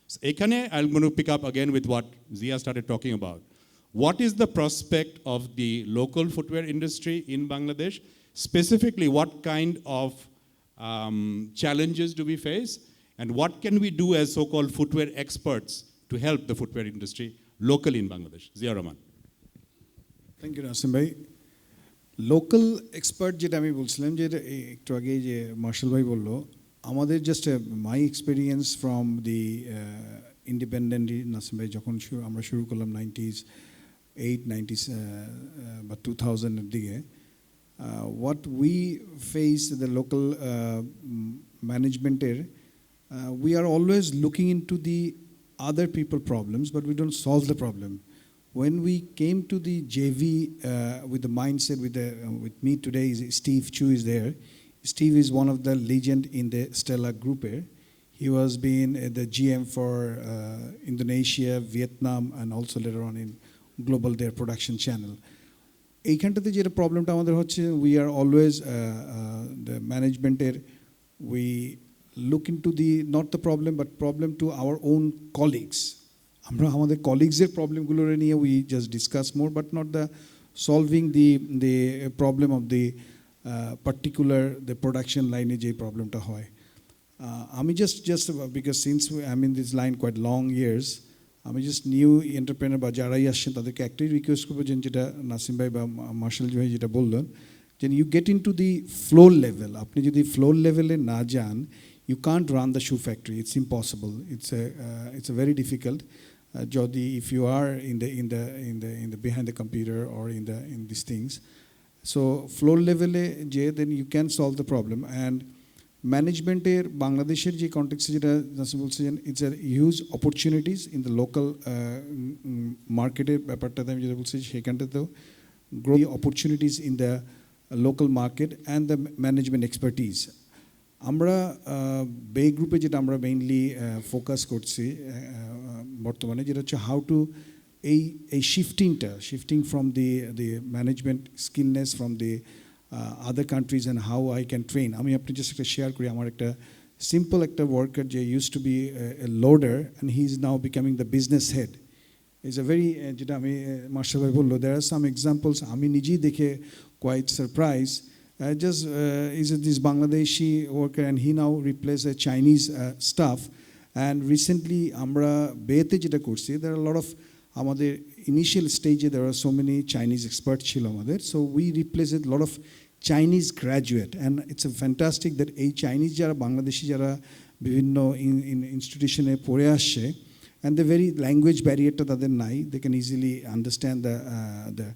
So ekhane I'm going to pick up again with what Zia started talking about. What is the prospect of the local footwear industry in Bangladesh? Specifically, what kind of challenges do we face? And what can we do as so-called footwear experts to help the footwear industry locally in Bangladesh? Ziaur Rahman. Thank you, Nasim bhai. Local expert যেটা আমি বলছিলাম যে একটু আগে যে martial ভাই বললো আমাদের just my experience from the independently Nasim ভাই যখন আমরা শুরু করলাম 90s 90s বা 2000-এর দিকে what we face the local managemenটের we are always looking into the other people problems, but we don't solve the problem. When we came to the JV with the mindset with me today, Steve Chu is there. Steve is one of the legend in the Stella group. He was being the GM for Indonesia, Vietnam, and also later on in global their production channel. এইখানটাতে যেটা প্রবলেমটা আমাদের হচ্ছে, we are always the managemenটের we look into the not the problem but problem to our own colleagues. আমরা আমাদের কলিগসের প্রবলেমগুলো নিয়ে we just discuss more but not the solving the problem of the particular the production line যে প্রবলেমটা হয়। আমি just because since I'm in this line quite long years, আমি just new entrepreneur বা যারাই আসছেন তাদেরকে একটাই রিকোয়েস্ট করবো, যেটা নাসিম ভাই বা মার্শাল ভাই যেটা বললেন, যে you get into the floor level. আপনি যদি ফ্লোর লেভেলে না যান, you can't run the shoe factory, it's impossible, it's a very difficult. যদি if you are in the behind the computer or in these things, so floor লেভেলে যে then you can solve the problem. And ম্যানেজমেন্টের বাংলাদেশের যে কনটেক্সে যেটা নাসিম বলছেন, it's are huge opportunities in the local মার্কেটের ব্যাপারটাতে আমি যেটা বলছি, সেখানটাতেও grow opportunities in the local market and the management expertise. আমরা বে গ্রুপে যেটা আমরা মেইনলি ফোকাস করছি বর্তমানে, যেটা হচ্ছে হাউ টু এই shifting from the management skillness from the other countries and how I can train. আমি আপনি জাস্ট একটা শেয়ার করি, আমার একটা সিম্পল একটা ওয়ার্কার যে used to be a loader and he is now becoming the business head. It's a very যেটা আমি মার্শাল ভাই বললো, there are some examples আমি নিজেই দেখে quite surprised. Just is this Bangladeshi worker and he now replaced a Chinese staff. And recently আমরা বেতে যেটা করছি, there are a lot of আমাদের initial stage there are so many Chinese experts ছিল আমাদের, so we replaced a lot of Chinese graduate, and it's a fantastic that এই Chinese যারা বাংলাদেশি যারা বিভিন্ন ইনস্টিটিউশনে পড়ে আসছে, and the very language barrierটা তাদের নাই, they can easily understand the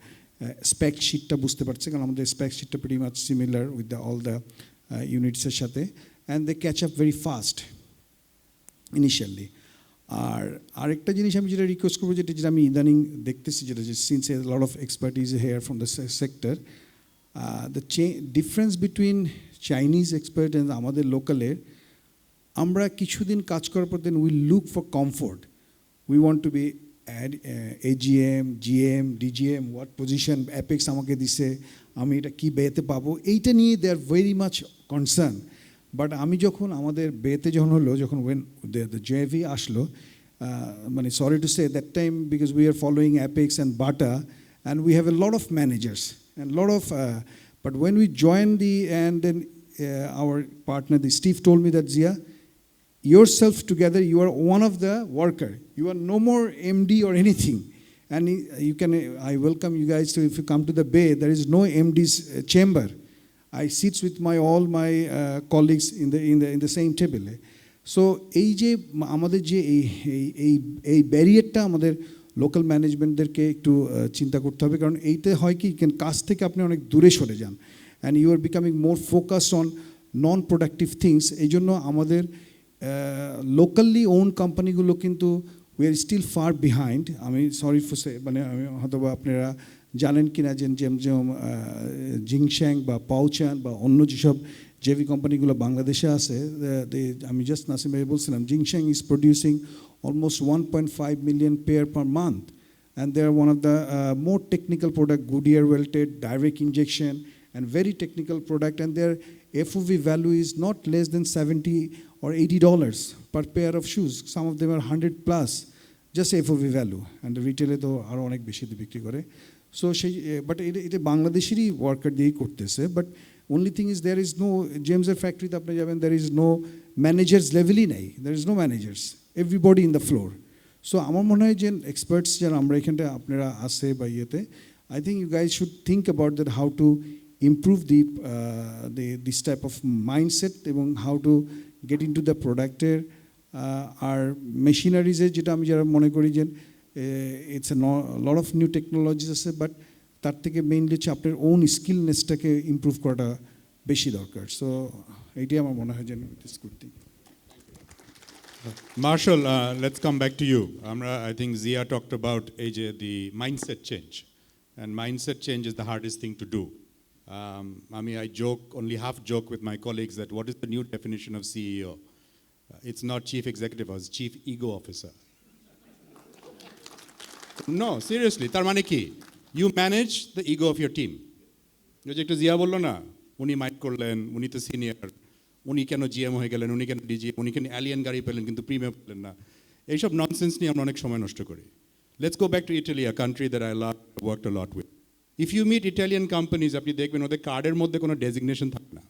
spec sheetটা বুঝতে পারছে, কারণ আমাদের spec sheetটা pretty much similar with all the units-এর সাথে, and they catch up very fast initially. আর আরেকটা জিনিস আমি যেটা রিকোয়েস্ট করবো, যেটা আমি ইদানিং দেখতেছি, যেটা যে since a lot of expertise here from the sector, the difference between Chinese expert and আমাদের লোকালের, আমরা কিছুদিন কাজ করার পর then we look for comfort, we want to be AGM, GM, DGM, what position apex আমাকে দিছে, আমি এটা কী বেতে পাবো, এইটা নিয়ে they are very much concern. But আমি যখন আমাদের বেতে যখন ওয়েন দ্য জেভি আসলো, মানে sorry to say that time because we are following Apex and Bata and we have a lot of managers and lot of but when we join the and then our partner the Steve told me that Zia, yourself together, you are one of the worker, you are no more MD or anything, and you can, I welcome you guys to, if you come to the Bay, there is no MD's chamber. I sit with all my colleagues in the same table. So এই যে আমাদের যে এই ব্যারিয়ারটা আমাদের local ম্যানেজমেন্টদেরকে একটু চিন্তা করতে হবে, কারণ এইতে হয় কি কাজ থেকে আপনি অনেক দূরে সরে যান and you are becoming more focused on non productive things. এই জন্য আমাদের লোকালি ওন কোম্পানিগুলো কিন্তু we are still far behind. আমি সরি ফর সে, মানে আমি হয়তো বা আপনারা জানেন কিনা যে যেমন জিংশ্যাং বা পাউচান বা অন্য যেসব জেভি কোম্পানিগুলো বাংলাদেশে আছে, আমি জাস্ট নাসিম ভাই বলছিলাম, জিংশ্যাং is producing almost 1.5 million pair per month, and they are one of the more technical product, Goodyear welted, direct injection, and very technical product, and their FOV value is not less than $70 or $80 per pair of shoes. Some of them are 100 plus, just FOV value, and the retail তো আরও অনেক বেশি বিক্রি করে। So সেই but এটা বাংলাদেশেরই worker দিয়েই করতেছে, but only thing is there is no, জেমসের ফ্যাক্টরিতে আপনি যাবেন, দ্যার ইজ নো ম্যানেজার্স লেভেলই নেই, there is no managers, everybody in the floor. So আমার মনে হয় যে এক্সপার্টস যারা আমরা এখানটা আপনারা আসে বা ইয়েতে, I think you guys should think about that how to improve this type of mindset এবং how to get into the প্রোডাক্টের আর মেশিনারিজের, যেটা আমি যারা মনে করি যে it's a lot of new technologies আছে, বাট তার থেকে মেইনলি হচ্ছে আপনার ওন স্কিলনেসটাকে ইমপ্রুভ করাটা বেশি দরকার। সো এইটাই আমার মনে হয় যে it's good thing. Marshal, let's come back to you. I think Zia talked about the mindset change, and mindset change is the hardest thing to do. I joke, only half joke with my colleagues that what is the new definition of CEO? It's not chief executive, it's chief ego officer. No, seriously, তার মানে কি? You manage the ego of your team. ওই যে একটু জিয়া বললো না, উনি mic করলেন, উনি তো সিনিয়র, উনি কেন জিএম হয়ে গেলেন, উনি কেন ডিজিএম, উনি কেন অ্যালিয়ান গাড়ি পেলেন কিন্তু প্রিমিয়াম পেলেন না। এইসব ননসেন্স নিয়ে আমরা অনেক সময় নষ্ট করি। Let's go back to Italy, a country that I love, worked a lot with. If you meet Italian companies, আপনি দেখবেন ওদের কার্ডের মধ্যে কোনো ডেজিগনেশন থাকে না।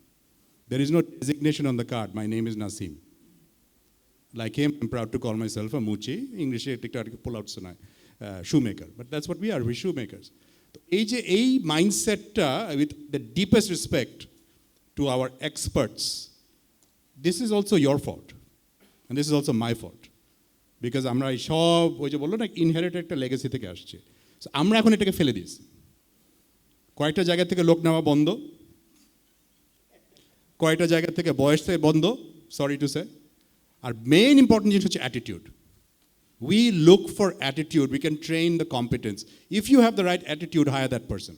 There is no designation on the card. My name is Nasim. Like him, I'm proud to call myself a Muchi. English, pull out sonai. Shoemaker. But that's what we are, we're shoemakers. So, এই mindset with the deepest respect to our experts, this is also your fault. And this is also my fault. Because আমরা সব ওই যে বললো না inherited একটা legacy থেকে আসছে। So, আমরা এখন এটাকে ফেলে দিয়েছি। কয়েকটা জায়গা থেকে লোক নেওয়া বন্ধ, কয়েকটা জায়গা থেকে বয়স থেকে বন্ধ, সরি টু সে। আর মেইন ইম্পর্টেন্ট জিনিস হচ্ছে attitude. We look for attitude. We can train the competence. If you have the right attitude, hire that person.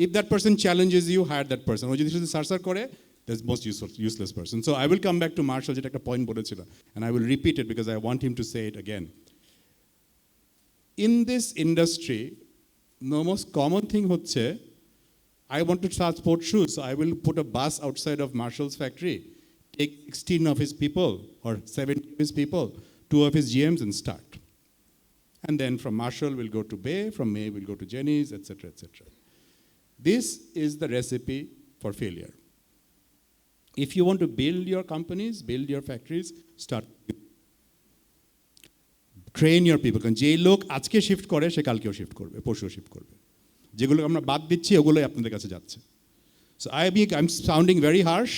If that person challenges you, hire that person. Or যদি শুধু সারসার করে, that's most useless person. So I will come back to Marshal, যেটা একটা point বলেছিল, and I will repeat it because I want him to say it again. In this industry, the most common thing হচ্ছে, I want to transport shoes, so I will put a bus outside of Marshal's factory, take 16 of his people or 70 of his people, 2 of his GMs and start. And then from Marshal we'll go to Bay, from May we'll go to Jenny's, etc., etc. This is the recipe for failure. If you want to build your companies, build your factories, start. Train your people. কারণ যে লোক আজকে shift করে সে কালকেও shift করবে, পরশুও shift করবে। যেগুলো আমরা বাদ দিচ্ছি ওগুলোই আপনাদের কাছে যাচ্ছে। So I'm sounding very harsh,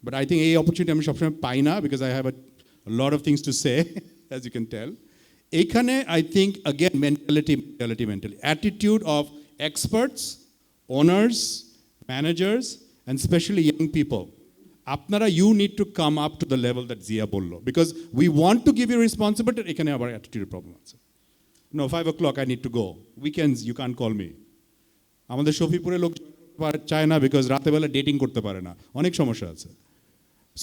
but I think এই opportunity আমি সবসময় পাই না because I have a lot of things to say, as you can tell. এখানে I think again mentality. Attitude of experts, owners, managers, and especially young people. আপনারা you need to come up to the level that Zia বললো, because we want to give you responsibility. এখানে আবার attitude problem আছে. No, 5 o'clock I need to go. Weekends you can't call me. আমাদের শফিপুরে লোক চায় না because রাতে বেলা dating করতে পারে না, অনেক সমস্যা আছে।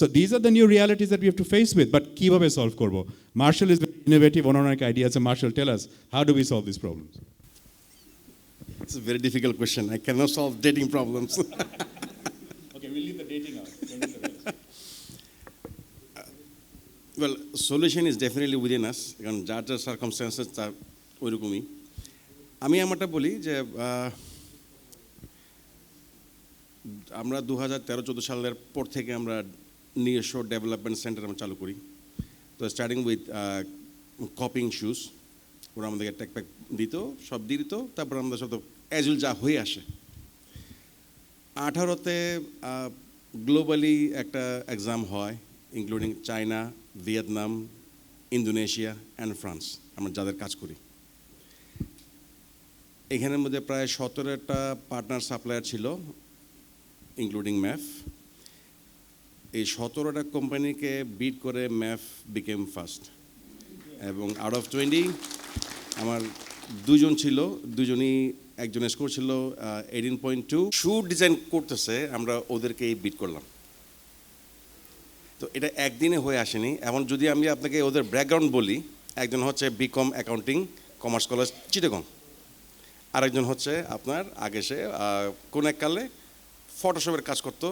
So these are the new realities that we have to face with, but কিভাবে solve করব? Marshal is very innovative, অনেক idea আছে। Marshal, tell us, how do we solve these problems? It's a very difficult question. I cannot solve dating problems. Okay, we'll leave the dating out. Well, solution is definitely within us. কারণ যার যার circumstances তার ওইরকমই। আমি আমারটা বলি যে আমরা 2013-14 সালের পর থেকে আমরা Nearshore Development Center আমরা চালু করি। তো স্টার্টিং উইথ কপিং শুজ, ওরা আমাদেরকে ট্যাগ প্যাক দিত, সব দিয়ে দিত, তারপর আমাদের সব অ্যাজুয়াল যা হয়ে আসে। 18তে গ্লোবালি একটা এক্সাম হয়, including China, Vietnam, Indonesia and France, আমরা যাদের কাজ করি। এখানের মধ্যে প্রায় 17টা পার্টনার সাপ্লায়ার ছিল, ইনক্লুডিং ম্যাফ। এই 17টা কোম্পানিকে বিট করে ম্যাফ বিকেম ফার্স্ট, এবং আউট অফ 20 আমার দুজন ছিল, দুজনই, একজন স্কোর ছিল 18.2। শু ডিজাইন করতেছে, আমরা ওদেরকে বিট করলাম। তো এটা একদিনে হয়ে আসেনি। এখন যদি আমি আপনাকে ওদের ব্যাকগ্রাউন্ড বলি, একজন হচ্ছে BCom accounting, commerce college Chittagong, আরেকজন হচ্ছে আপনার আগে সে কোন এককালে ফটোশপের কাজ করতো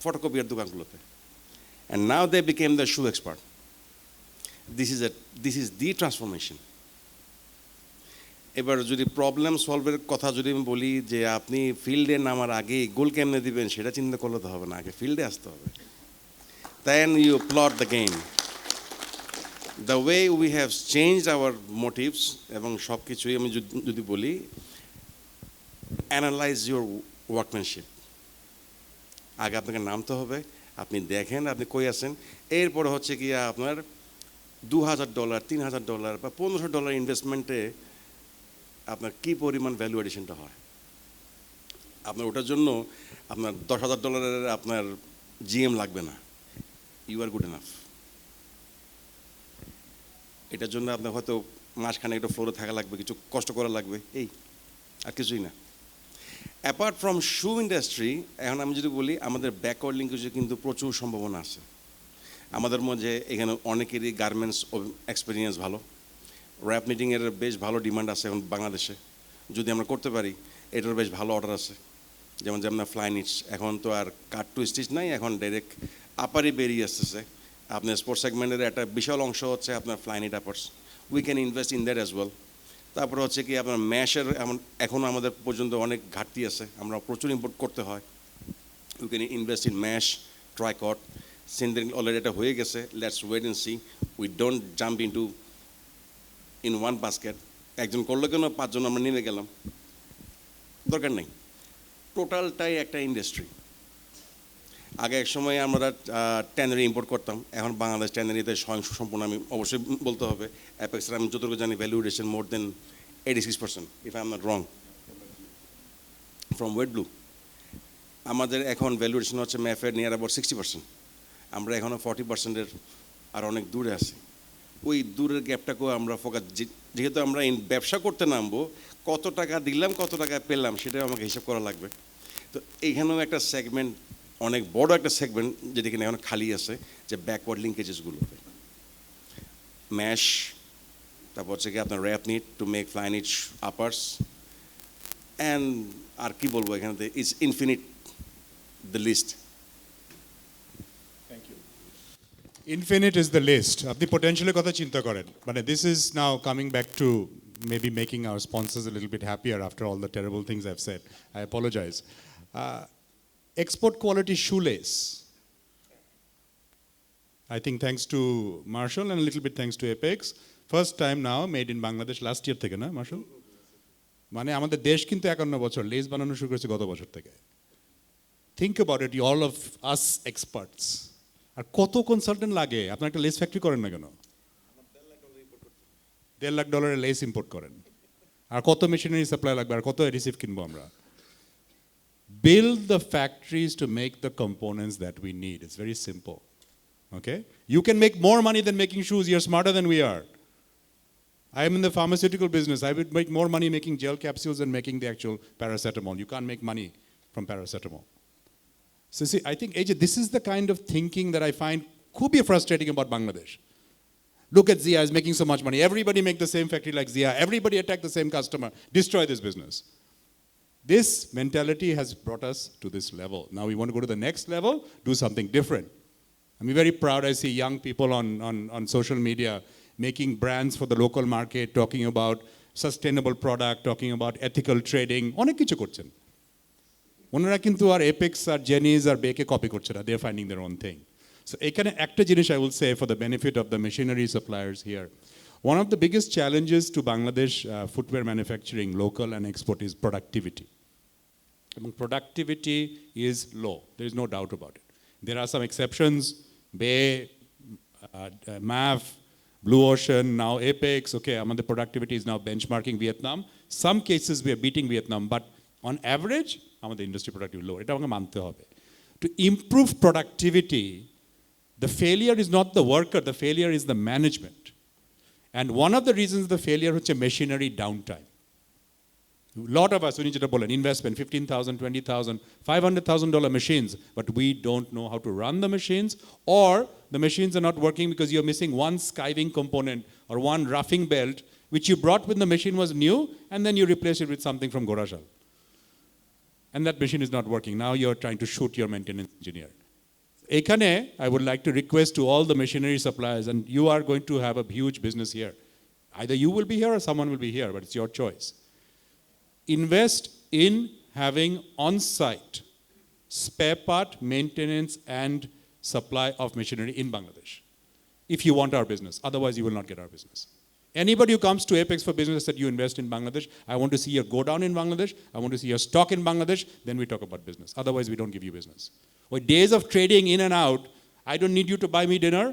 ফটোকপিয়ার দোকানগুলোতে, and now they became the shoe expert. This is the transformation. এবার যদি প্রবলেম সলভের কথা যদি আমি বলি যে আপনি ফিল্ডে নামার আগে গোল কেমনে দিবেন সেটা চিন্তা করলে তো হবে না, আগে ফিল্ডে আসতে হবে, then you plot the game. The way we have changed our motives এবং সব কিছুই আমি যদি বলি, analyze your workmanship. আগে আপনাকে নামতে হবে, আপনি দেখেন আপনি কই আছেন, এরপরে হচ্ছে কি আপনার $2,000, $3,000 বা $1,500 ইনভেস্টমেন্টে আপনার কী পরিমাণ ভ্যালু এডিশনটা হয়। আপনার ওটার জন্য আপনার $10,000 আপনার জিএম লাগবে না, ইউ আর গুড এনাফ। এটার জন্য আপনার হয়তো মাসখানে একটু ফ্লোরে থাকা লাগবে, কিছু কষ্ট করা লাগবে, এই আর কিছুই না। অ্যাপার্ট ফ্রম শু ইন্ডাস্ট্রি, এখন আমি যদি বলি আমাদের ব্যাকওয়ার্ড লিঙ্কেজে কিন্তু প্রচুর সম্ভাবনা আছে। আমাদের মধ্যে এখানে অনেকেরই গার্মেন্টস এক্সপিরিয়েন্স ভালো, র্যাপ নিটিংয়ের বেশ ভালো ডিমান্ড আছে এখন বাংলাদেশে, যদি আমরা করতে পারি এটার বেশ ভালো অর্ডার আছে। যেমন আপনার ফ্লাই নিটস এখন তো আর কাট টু স্টিচ নাই, এখন ডাইরেক্ট আপারই বেরিয়ে আসতেছে। আপনার স্পোর্টস সেগমেন্টের একটা বিশাল অংশ হচ্ছে আপনার fly knit uppers, we can invest in that as well. তারপরে হচ্ছে কি আপনার ম্যাশের এখনও আমাদের পর্যন্ত অনেক ঘাটতি আছে, আমরা প্রচুর ইম্পোর্ট করতে হয়। We can invest in mesh, tricot, synthetic already এটা হয়ে গেছে, let's wait and see, we don't jump in one basket. একজন করলো কেন 5 জন আমরা নিয়ে গেলাম, দরকার নেই। টোটালটাই একটা ইন্ডাস্ট্রি। আগে এক সময় আমরা ট্যানারি ইম্পোর্ট করতাম, এখন বাংলাদেশ ট্যানারিতে স্বয়ংসম্পূর্ণ, আমি অবশ্যই বলতে হবে। অ্যাপেক্সের আমি যতটুকু জানি valuation more than 86%, if I am not wrong, from wet blue. আমাদের এখন ভ্যালুয়েশন হচ্ছে ম্যাফের নিয়ার অ্যাবাউট 60%, আমরা এখনও 40%-এর আর অনেক দূরে আছি। ওই দূরের গ্যাপটাকেও আমরা ফোকাস, যেহেতু আমরা ব্যবসা করতে নামবো, কত টাকা দিলাম কত টাকা পেলাম সেটাও আমাকে হিসাব করা লাগবে। তো এইখানেও একটা সেগমেন্ট, অনেক বড় একটা সেগমেন্ট যেটা কিনা এখন খালি আছে, যে ব্যাকওয়ার্ড লিঙ্কেজেসগুলোতে ম্যাশ, তারপর হচ্ছে কি আপনার warp knit to make fly knit uppers, and আর কি বলবো, এখানে it's infinite the list. Infinite is the list. আপনি potential কথা চিন্তা করেন, মানে this is now coming back to maybe making our sponsors a little bit happier after all the terrible things I've said. I apologize. Export quality shoelace. I think thanks to Marshal and a little bit thanks to Apex. First time now made in Bangladesh last year থেকে না Marshal? মানে আমাদের দেশ কিন্তু 51 বছর less বানানো শুরু করেছে গত বছর থেকে। Think about it, all of us experts. আর কত কনসালটেন্ট লাগে? আপনার একটা লেস ফ্যাক্টরি করেন না কেন? $1.5 লেস ইম্পোর্ট করেন। আর কত মেশিনারি সাপ্লাই লাগবে, আর কত এডিসিভ কিনবো আমরা? Build the factories to make the components that we need. It's very simple. Okay? You can make more money than making shoes. You're smarter than we are. I am in the pharmaceutical business. I would make more money making gel capsules than making the actual paracetamol. You can't make money from paracetamol. So see, I think, AJ, this is the kind of thinking that I find could be frustrating about Bangladesh. Look at Zia is making so much money. Everybody make the same factory like Zia. Everybody attack the same customer. Destroy this business. This mentality has brought us to this level. Now we want to go to the next level, do something different. I'm very proud I see young people on social media making brands for the local market, talking about sustainable product, talking about ethical trading. অনেক কিছু করছেন। ওনারা কিন্তু আর apex আর জেনিস আর বেকে copy করছে না, they are finding their own thing. So এখানে একটা জিনিস I will say for the benefit of the machinery suppliers here, one of the biggest challenges to Bangladesh footwear manufacturing local and export is productivity. এবং productivity is low, there is no doubt about it. There are some exceptions, Bay, ম্যাফ, Blue Ocean, now Apex, okay, আমাদের productivity is now benchmarking Vietnam. Some cases we are beating Vietnam, but on average, আমাদের industry productivity low. এটা আমাকে মানতে হবে. To improve productivity, the failure is not the worker, the failure is the management. And one of the reasons the failure হচ্ছে machinery downtime. Lot of us, উনি যেটা বলেন, investment, $15,000, $20,000, $500,000 machines, but we don't know how to run the machines, or the machines are not working because you're missing one skiving component or one roughing belt, which you brought when the machine was new, and then you replace it with something from Gorashal. And that machine is not working. Now you're trying to shoot your maintenance engineer. Ekhane, I would like to request to all the machinery suppliers, and you are going to have a huge business here. Either you will be here or someone will be here, but it's your choice. Invest in having on-site spare part maintenance and supply of machinery in Bangladesh, if you want our business. Otherwise, you will not get our business. Anybody who comes to Apex for business that you invest in Bangladesh, I want to see your go down in Bangladesh, I want to see your stock in Bangladesh, then we talk about business. Otherwise, we don't give you business. With days of trading in and out, I don't need you to buy me dinner,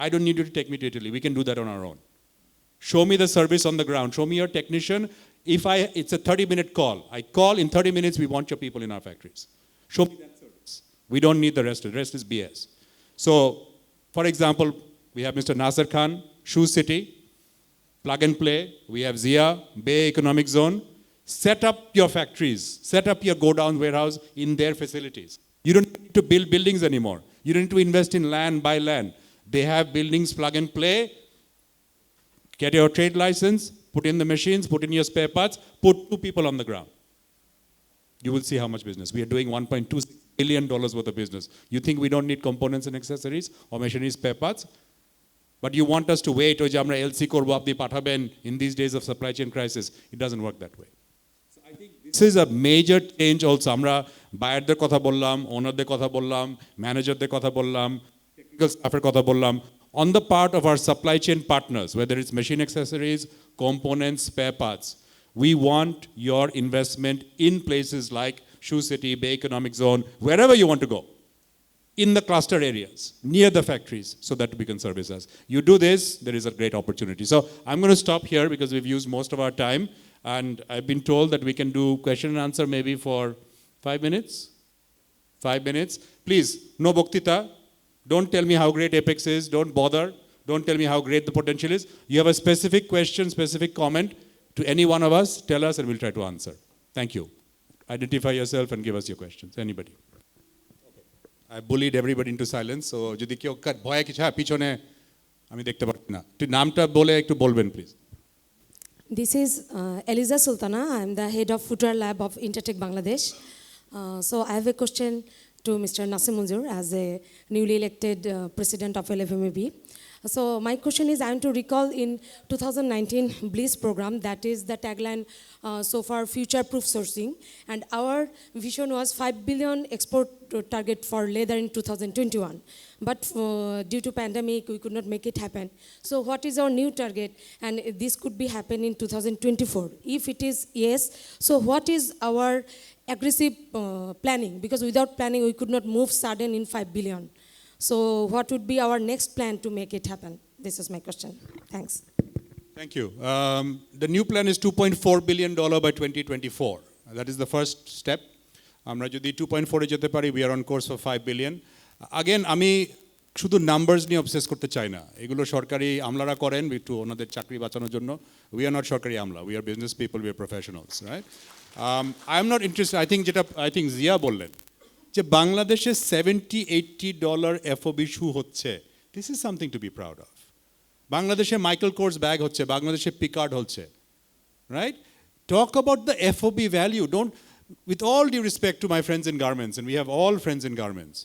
I don't need you to take me to Italy. We can do that on our own. Show me the service on the ground, show me your technician. It's a 30-minute call. I call, in 30 minutes, we want your people in our factories. Show me that service. We don't need the rest. The rest is BS. So, for example, we have Mr. Nasir Khan, Shoe City, plug and play. We have Zia, Bay Economic Zone. Set up your factories. Set up your go-down warehouse in their facilities. You don't need to build buildings anymore. You don't need to invest in land, buy land. They have buildings plug and play. Get your trade license, put in the machines, put in your spare parts, put 2 people on the ground. You will see how much business. We are doing $1.2 billion worth of business. You think we don't need components and accessories or machinery spare parts? But you want us to wait, ওই যে আমরা LC করব আপনি পাঠাবেন in these days of supply chain crisis. It doesn't work that way. So I think this is a major change also. আমরা বায়ারদের কথা বললাম, ওনারদের কথা বললাম, ম্যানেজারদের কথা বললাম, টেকনিক্যাল স্টাফের কথা বললাম. On the part of our supply chain partners, whether it's machine accessories, components, spare parts, we want your investment in places like Shoe City, Bay Economic Zone, wherever you want to go, in the cluster areas, near the factories, so that we can service us. You do this, there is a great opportunity. So I'm going to stop here because we've used most of our time, and I've been told that we can do question and answer maybe for 5 minutes. 5 minutes. Please, no boktita. Don't tell me how great Apex is. Don't bother. Don't tell me how great the potential is. You have a specific question, specific comment to any one of us, tell us and we'll try to answer. Thank you. Identify yourself and give us your questions. Anybody? Okay. I bullied everybody into silence. So, যদি কেউ ভয় কিছু পিছনে আমি দেখতে পাচ্ছি না। তুই নামটা বলে একটু বলবেন please. This is Eliza Sultana. I am the head of Footwear Lab of Intertech Bangladesh. So I have a question to Mr. Nasim Manzur as a newly elected president of LFMEAB. So my question is, I want to recall in 2019 Bliss program, that is the tagline so far future-proof sourcing, and our vision was 5 billion export target for leather in 2021. But due to pandemic, we could not make it happen. So what is our new target? And this could be happen in 2024. If it is yes, so what is our aggressive planning? Because without planning, we could not move sudden in 5 billion. So what would be our next plan to make it happen? This is my question. Thanks. Thank you. The new plan is $2.4 billion by 2024. That is the first step. আমরা যদি 2.4 এ যেতে পারি, we are on course for 5 billion. Again, আমি শুধু numbers নিয়ে obsess করতে চাই না। এগুলো সরকারি আমলারা করেন একটু ওনাদের চাকরি বাঁচানোর জন্য। We are not সরকারি আমলা. We are business people, we are professionals, right? I am not interested. I think Zia বললেন যে বাংলাদেশে $70-80 FOB শু হচ্ছে। This is something to be proud of. বাংলাদেশে মাইকেল কোর্স ব্যাগ হচ্ছে, বাংলাদেশে পিকার্ড হচ্ছে, right? Talk about the FOB value. Don't, with all due respect to my friends in garments, and we have all friends in garments,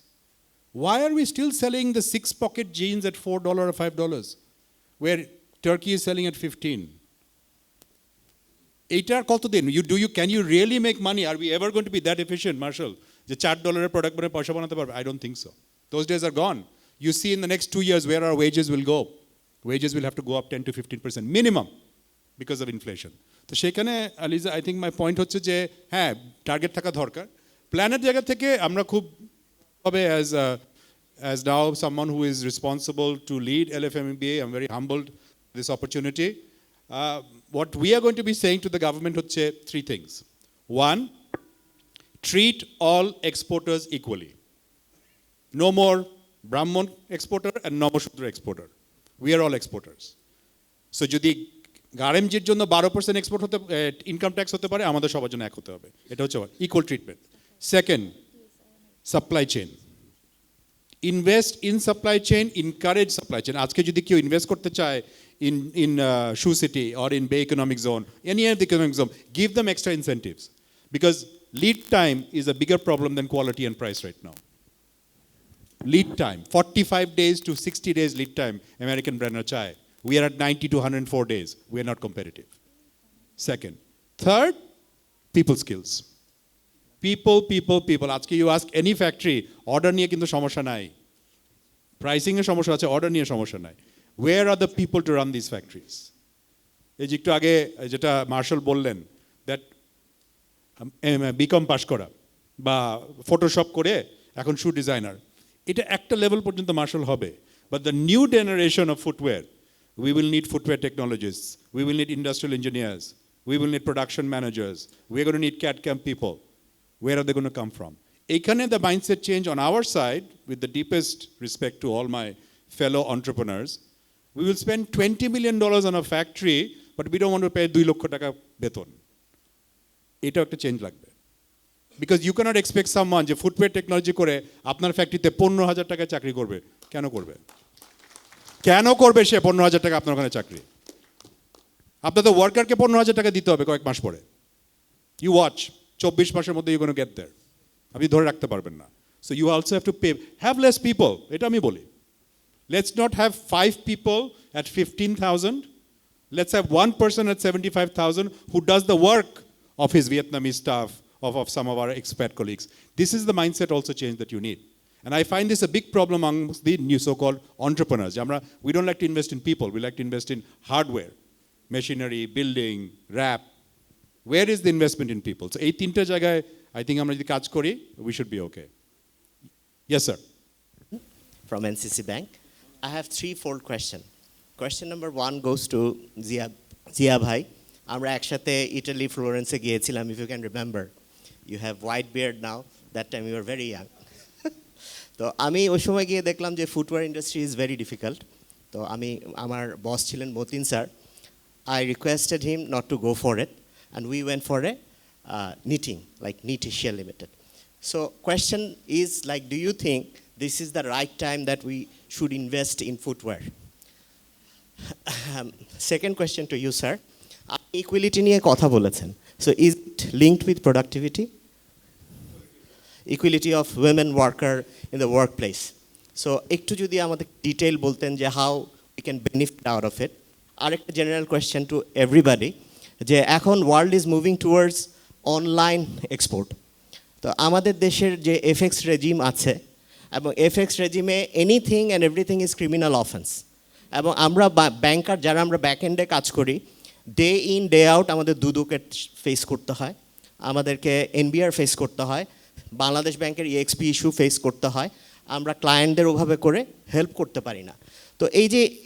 why are we still selling the 6-pocket jeans at $4 or $5, where Turkey is selling at 15? এইটার কতদিন? Can you really make money? Are we ever going to be that efficient, Marshal? যে $4 product বানিয়ে পয়সা বানাতে পারবে? I don't think so. Those days are gone. You see in the next 2 years where our wages will go. Wages will have to go up 10 to 15% minimum because of inflation. তো সেখানে Aliza, I think my point হচ্ছে যে হ্যাঁ target থাকা দরকার। প্ল্যানের জায়গা থেকে আমরা খুব হবে as now someone who is responsible to lead LFMEAB, I'm very humbled this opportunity. What we are going to be saying to the government হচ্ছে 3 things. 1, treat all exporters equally. No more Brahman exporter and no more Shudra exporter. We are all exporters. So যদি গার্মেন্টের জন্য 12% export হতে income tax হতে পারে, আমাদের সবার জন্য এক হতে হবে। এটা হচ্ছে equal treatment. Second, supply chain. Invest in supply chain, encourage supply chain. আজকে যদি কেউ ইনভেস্ট করতে চায় in Shoe City or in Bay Economic Zone, any of the economic zone, give them extra incentives. Because lead time is a bigger problem than quality and price right now. Lead time, 45 days to 60 days lead time, American brand chai. We are at 90 to 104 days. We are not competitive. Second. Third, people skills. People. আজকে you ask any factory, order নিয়ে কিন্তু সমস্যা নাই। Pricing এর সমস্যা আছে, order নিয়ে সমস্যা নাই। Where are the people to run these factories? এই যে একটু আগে যেটা মার্শাল বললেন, that বিকম পাস করা বা ফটোশপ করে এখন শু ডিজাইনার, এটা একটা লেভেল পর্যন্ত মার্শাল হবে। But the new generation of footwear, we will need footwear technologists, we will need industrial engineers, we will need production managers, we are going to need CAD/CAM people. Where are they going to come from? এখানে the mindset change on our side, with the deepest respect to all my fellow entrepreneurs, we will spend $20 million on a factory, but we don't want to pay 2 লক্ষ টাকা বেতন। এটা একটা change লাগবে। Because you cannot expect someone যে footwear technology করে আপনার ফ্যাক্টরিতে 15,000 টাকা চাকরি করবে। কেন করবে? কেন করবে সে 15,000 টাকা আপনার ওখানে চাকরি? আপনার তো ওয়ার্কারকে 15,000 টাকা দিতে হবে কয়েক মাস পরে। ইউ ওয়াচ, 24 মাসের মধ্যে ইউ গোনা গেট দেয়ার। আপনি ধরে রাখতে পারবেন না। So you also have to pay, have less people, এটা আমি বলি। Let's not have 5 people at 15,000. Let's have one person at 75,000 who does the work of his Vietnamese staff, of some of our expat colleagues. This is the mindset also change that you need. And I find this a big problem among the new so-called entrepreneurs. We don't like to invest in people, we like to invest in hardware, machinery, building, wrap. Where is the investment in people? So, এই তিনটা জায়গায় I think আমরা যদি কাজ করি, we should be okay. Yes, sir. From NCC Bank. I have threefold question. Question number 1 goes to Zia bhai. আমরা একসাথে Italy ফ্লোরেন্সে গিয়েছিলাম, if you can remember. You have white beard now, that time you were very young. তো আমি ওই সময় গিয়ে দেখলাম যে footwear industry is very difficult. তো আমার বস ছিলেন Matin sir. I requested him not to go for it, and we went for a knitting, like Knit Asia Limited. So question is like, do you think this is the right time that we should invest in footwear? Second question to you, sir. Equality নিয়ে কথা বলেছেন. So is it linked with productivity? Equality of women worker in the workplace. So একটু যদি আমাদের detail বলতেন যে how we can benefit out of it. আরেকটা general question to everybody, যে এখন world is moving towards online export. তো আমাদের দেশের যে এফএক্স রেজিম আছে, এবং এফএক্স রেজিমে anything and everything is criminal offence. এবং আমরা ব্যাংকার যারা আমরা ব্যাক এন্ডে কাজ করি, ডে ইন ডে আউট আমাদের দুদকে ফেস করতে হয়, আমাদেরকে এনবিআর ফেস করতে হয়, বাংলাদেশ ব্যাংকের ইএক্সপি ইস্যু ফেস করতে হয়। আমরা ক্লায়েন্টদের ওভাবে করে হেল্প করতে পারি না। তো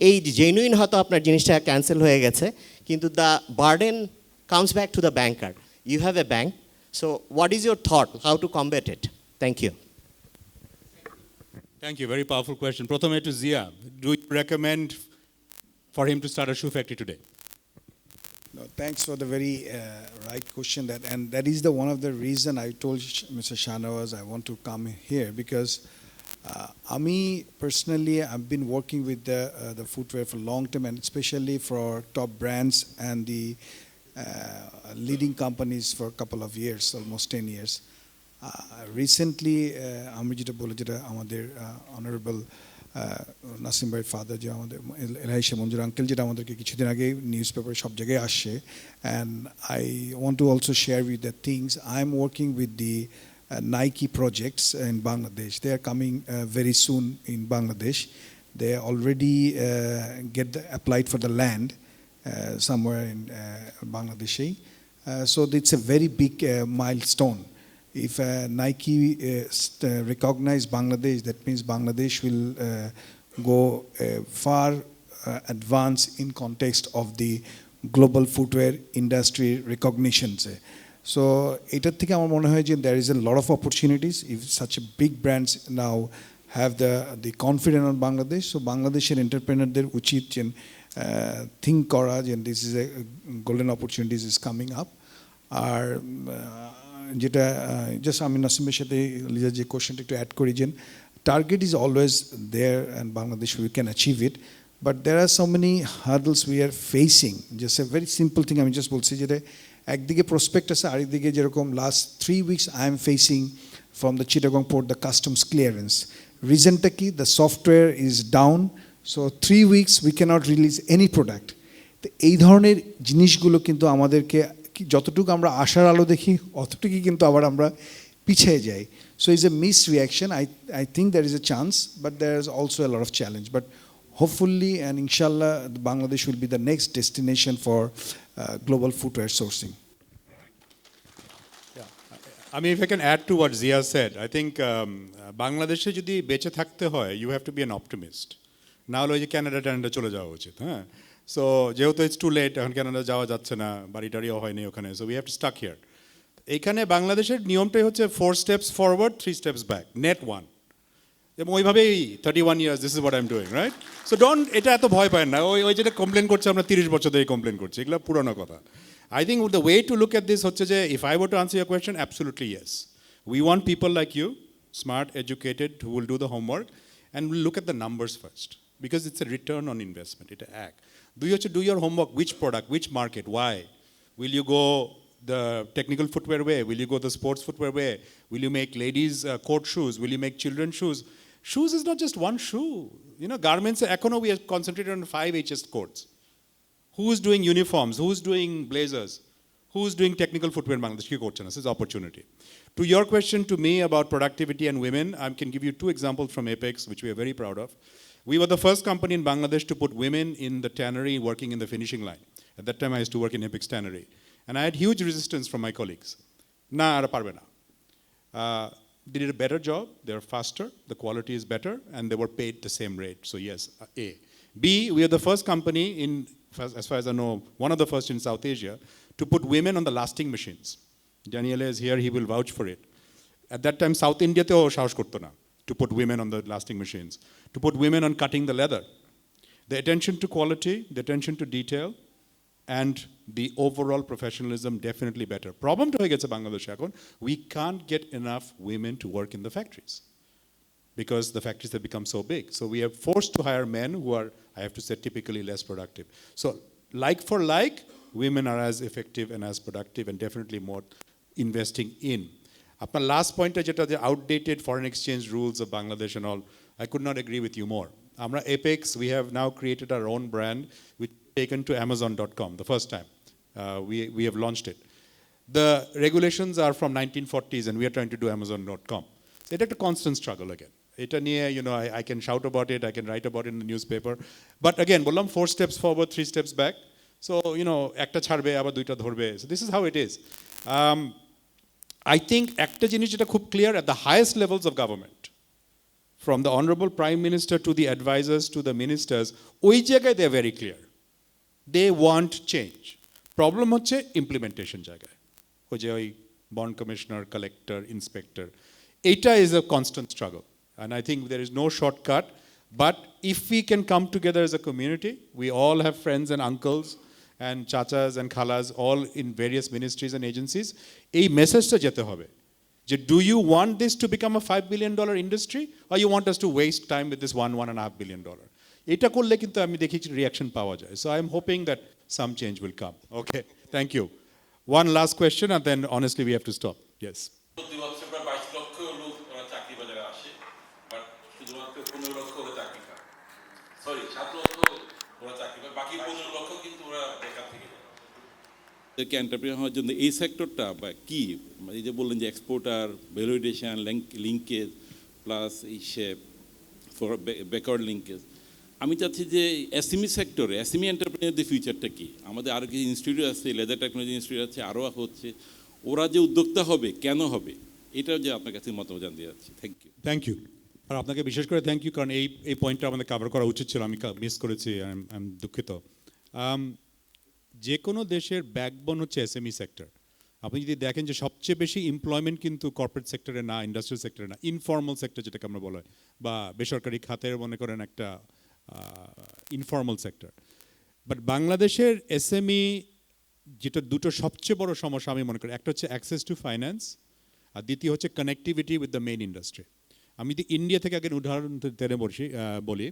এই জেনুইন হয়তো আপনার জিনিসটা ক্যান্সেল হয়ে গেছে, কিন্তু the burden comes back to the banker. You have a bank, so what is your thought how to combat it? Thank you. Thank you, very powerful question. প্রথমে to Zia, do you recommend for him to start a shoe factory today? No, thanks for the very right question. And that is one of the reason I told Mr. Shanawaz I want to come here, because Ami personally I've been working with the footwear for a long time, and especially for top brands and the leading companies for a couple of years, almost 10 years. Recently, আমি যেটা বলে, যেটা আমাদের honourable Nasim ভাইয়ের father, যে আমাদের এলহাইশে মঞ্জুর uncle, যেটা আমাদেরকে কিছুদিন আগে নিউজ পেপারে সব জায়গায় আসছে, and I want to also share with the things I am working with the Nike projects in Bangladesh. They are coming very soon in Bangladesh. They already applied for the land somewhere in Bangladesh. So it's a very big milestone. If Nike recognize Bangladesh, that means Bangladesh will go far advanced in context of the global footwear industry recognitions. So এটার থেকে আমার মনে হয় যে there is a lot of opportunities if such a big brands now have the confidence on Bangladesh. So বাংলাদেশের এন্টারপ্রেনারদের উচিত যে think করা যে this is a golden opportunities is coming up. আর যেটা জাস্ট আমি নাসিমের সাথে লিজা যে কোশ্চেনটা একটু অ্যাড করি, যে target is always there and Bangladesh we can achieve it, but there are so many hurdles we are facing. Just a very simple thing আমি জাস্ট বলছি, যেটা একদিকে প্রসপেক্ট আছে, আরেকদিকে যেরকম last 3 weeks I am facing from the Chittagong port the customs clearance. রিজনটা কি? The software is down, so 3 weeks we can't release any product. তো এই ধরনের জিনিসগুলো কিন্তু আমাদেরকে যতটুকু আমরা আশার আলো দেখি, অতটুকুই কিন্তু আবার আমরা পিছিয়ে যাই। So is a miss reaction. I think there is a chance, but there is also a lot of challenge, but hopefully and inshallah Bangladesh will be the next destination for global footwear sourcing. I mean, if I can add to what Zia said, I think বাংলাদেশে যদি বেঁচে থাকতে হয়, you have to be an optimist. না হলে ওই যে Canada চলে যাওয়া উচিত, হ্যাঁ। সো যেহেতু ইটস টু লেট, এখন ক্যানাডা যাওয়া যাচ্ছে না, বাড়ি টাড়িও হয়নি ওখানে, so we have to stuck here. এইখানে বাংলাদেশের নিয়মটাই হচ্ছে 4 steps forward, 3 steps back, net 1। এবং ওইভাবেই 31 years this is what I am doing, right? So don't, এটা এত ভয় পায় না। ওই যেটা কমপ্লেন করছে আমরা 30 বছর ধরে কমপ্লেন করছি, এগুলো পুরোনো কথা। I think the way to look at this হচ্ছে যে, if I were to answer your question, absolutely yes, we want people like you, smart, educated, who will do the homework and will look at the numbers first. because it's a return on investment. It's an act. Do you have to do your homework? Which product, which market, why? Will you go the technical footwear way? Will you go the sports footwear way? Will you make ladies court shoes? Will you make children's shoes? Shoes is not just one shoe. You know, garments, economy, we are concentrated on 5 HS codes. Who's doing uniforms? Who's doing blazers? Who's doing technical footwear in Bangladesh? This is opportunity. To your question to me about productivity and women, I can give you 2 examples from Apex, which we are very proud of. We were the first company in Bangladesh to put women in the tannery working in the finishing line. At that time, I used to work in Apex Tannery. And I had huge resistance from my colleagues. They did a better job, they were faster, the quality is better, and they were paid the same rate. So yes, A. B, we are the first company in, as far as I know, one of the first in South Asia, to put women on the lasting machines. Daniel is here, he will vouch for it. At that time, South India teo saahos korto na, to put women on the lasting machines, to put women on cutting the leather. The attention to quality, the attention to detail, and the overall professionalism definitely better. Problem to hoye geche Bangladesh ekhon, we can't get enough women to work in the factories because the factories have become so big. So we are forced to hire men who are, I have to say, typically less productive. So like for like, women are as effective and as productive and definitely more investing in. Apnar last point jeta the outdated foreign exchange rules of Bangladesh and all, I could not agree with you more. Amra Apex, we have now created our own brand which taken to Amazon.com the first time. We have launched it. The regulations are from 1940s and we are trying to do Amazon.com. So it's a constant struggle again. Eta niye, you know, I can shout about it, I can write about it in the newspaper. But again, bollam 4 steps forward, 3 steps back. So, you know, ekta chharbe, abar duita dhorbe. So this is how it is. I think ekta jinish jeta khub clear at the highest levels of government. From the Honorable Prime Minister to the advisors to the ministers, oi jagay they are very clear. They want change. Problem হচ্ছে implementation জায়গায় ওই যে ওই bond commissioner, collector, inspector. Eta is a constant struggle. And I think there is no shortcut. But if we can come together as a community, we all have friends and uncles and chachas and khalas all in various ministries and agencies. এই মেসেজটা যেতে হবে যে do you want this to become a $5 billion industry or you want us to waste time with this $1.5 billion? এটা করলে কিন্তু আমি দেখি reaction পাওয়া যায়. So I am hoping that some change will come. Okay, thank you. One last question and then honestly we have to stop. Yes. Entrepreneur হওয়ার জন্য এই সেক্টরটা বা কি এই যে বললেন যে এক্সপোর্টার ভ্যালিডেশন লিঙ্কেজ প্লাস এই ফর ব্যাকওয়ার্ড লিঙ্কেজ আমি চাচ্ছি যে এসএমই সেক্টরে এসএমই এন্টারপ্রেনারদের ফিউচারটা কি আমাদের আরও কিছু ইনস্টিটিউট আছে লেদার টেকনোলজি ইনস্টিটিউট আছে আরও হচ্ছে ওরা যে উদ্যোক্তা হবে কেন হবে এটাও যে আপনার কাছে মতামত জানতে যাচ্ছি থ্যাংক ইউ আর আপনাকে বিশেষ করে থ্যাংক ইউ কারণ এই পয়েন্টটা আমাদের কভার করা উচিত ছিল আমি মিস করেছি আই এম দুঃখিত যে কোনো দেশের ব্যাকবোন হচ্ছে এসএমই সেক্টর আপনি যদি দেখেন যে সবচেয়ে বেশি এমপ্লয়মেন্ট কিন্তু কর্পোরেট সেক্টরে না ইন্ডাস্ট্রিয়াল সেক্টরে না ইনফর্মাল সেক্টর যেটাকে আমরা বলা হয় বা বেসরকারি খাতের মনে করেন একটা ইনফর্মাল সেক্টর বাট বাংলাদেশের এসএমই যেটা দুটো সবচেয়ে বড় সমস্যা আমি মনে করি একটা হচ্ছে অ্যাক্সেস টু ফাইন্যান্স আর দ্বিতীয় হচ্ছে connectivity with the main industry আমি যদি ইন্ডিয়া থেকে আগে উদাহরণ টেনে বলি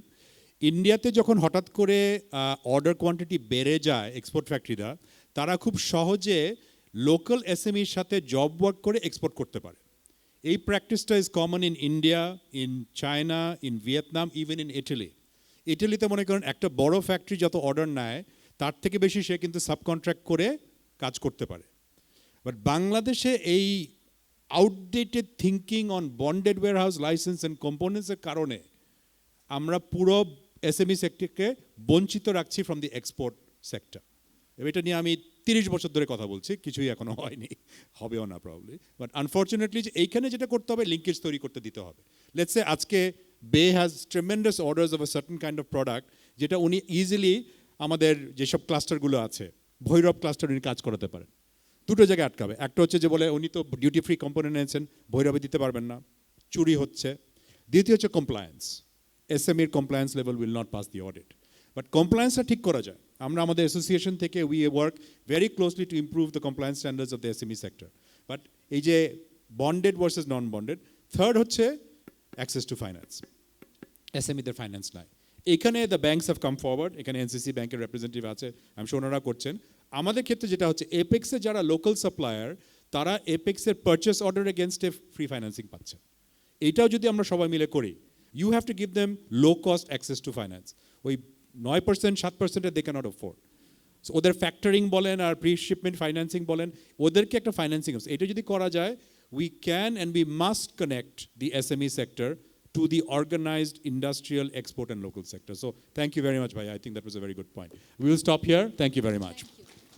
ইন্ডিয়াতে যখন হঠাৎ করে অর্ডার কোয়ান্টিটি বেড়ে যায় এক্সপোর্ট ফ্যাক্টরিরা তারা খুব সহজে লোকাল এসএমইর সাথে জব ওয়ার্ক করে এক্সপোর্ট করতে পারে এই প্র্যাকটিসটা is common in India in China in Vietnam even in ইটালিতে মনে করেন একটা বড় ফ্যাক্টরি যত অর্ডার নেয় তার থেকে বেশি সে কিন্তু সাবকন্ট্রাক্ট করে কাজ করতে পারে বাট বাংলাদেশে এই outdated thinking on bonded warehouse license and কম্পোনেন্টসের কারণে আমরা পুরো এসএমই সেক্টরকে বঞ্চিত রাখছি ফ্রম দি এক্সপোর্ট সেক্টর এটা নিয়ে আমি 30 বছর ধরে কথা বলছি কিছুই এখনো হয়নি হবেও না প্রবলি বাট আনফর্চুনেটলি যে এইখানে যেটা করতে হবে লিঙ্কেজ তৈরি করতে দিতে হবে লেটস সে আজকে বে has tremendous orders of a certain kind of product যেটা উনি ইজিলি আমাদের যেসব ক্লাস্টারগুলো আছে ভৈরব ক্লাস্টার উনি কাজ করাতে পারেন দুটো জায়গায় আটকাবে একটা হচ্ছে যে বলে উনি তো ডিউটি ফ্রি কম্পোনেন্ট এনেছেন ভৈরবে দিতে পারবেন না চুরি হচ্ছে দ্বিতীয় হচ্ছে কমপ্লায়েন্স এসএমইর compliance level will not pass the audit but কমপ্লায়েন্সটা ঠিক করা যায় আমরা আমাদের অ্যাসোসিয়েশন থেকে we work very closely to improve the compliance standards of the SME sector but এই যে bonded versus non bonded third হচ্ছে অ্যাক্সেস টু ফাইন্যান্স এসএমইদের ফাইন্যান্স নাই এখানে the banks have come forward, এখানে এনসিসি ব্যাংকের রিপ্রেজেন্টেটিভ আছে, আমি ওনারা করছেন। আমাদের ক্ষেত্রে যেটা হচ্ছে এপেক্সে যারা লোকাল সাপ্লায়ার তারা এপেক্সের পারচেস অর্ডার এগেনস্টে ফ্রি ফাইন্যান্সিং পাচ্ছে। এটাও যদি আমরা সবাই মিলে করি, you have to give them low cost access to finance. ওই 9% 7% দে ক্যানট অ্যাফোর্ড। সো ওদের ফ্যাক্টরিং বলেন আর প্রি শিপমেন্ট ফাইন্যান্সিং বলেন, ওদেরকে একটা ফাইন্যান্সিং, এটা যদি করা যায়, we can and we must connect the SME sector to the organized industrial export and local sector. So thank you very much, Bhai. I think that was a very good point. We will stop here. Thank you very much.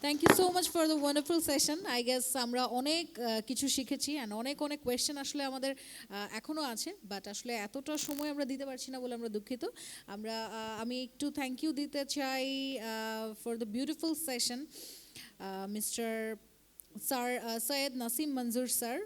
Thank you so much for the wonderful session. I guess আমরা অনেক কিছু শিখেছি and অনেক question আসলে আমাদের এখনো আছে, but আসলে এতটা সময় আমরা দিতে পারছি না বলে আমরা দুঃখিত। আমি একটু থ্যাংক ইউ দিতে চাই for the beautiful session Mr. Sir Syed Nasim Manzur sir,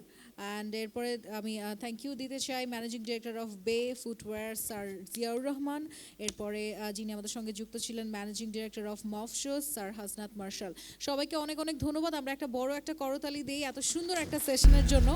and এরপরে আমি থ্যাংক ইউ দিতে চাই managing director of Bay footwear sir Ziaur Rahman, এরপরে যিনি আমাদের সঙ্গে যুক্ত ছিলেন ম্যানেজিং ডিরেক্টর অফ মফশোস স্যার হাসনাত মার্শাল। সবাইকে অনেক ধন্যবাদ। আমরা একটা বড় একটা করতালি দিই এত সুন্দর একটা সেশনের জন্য।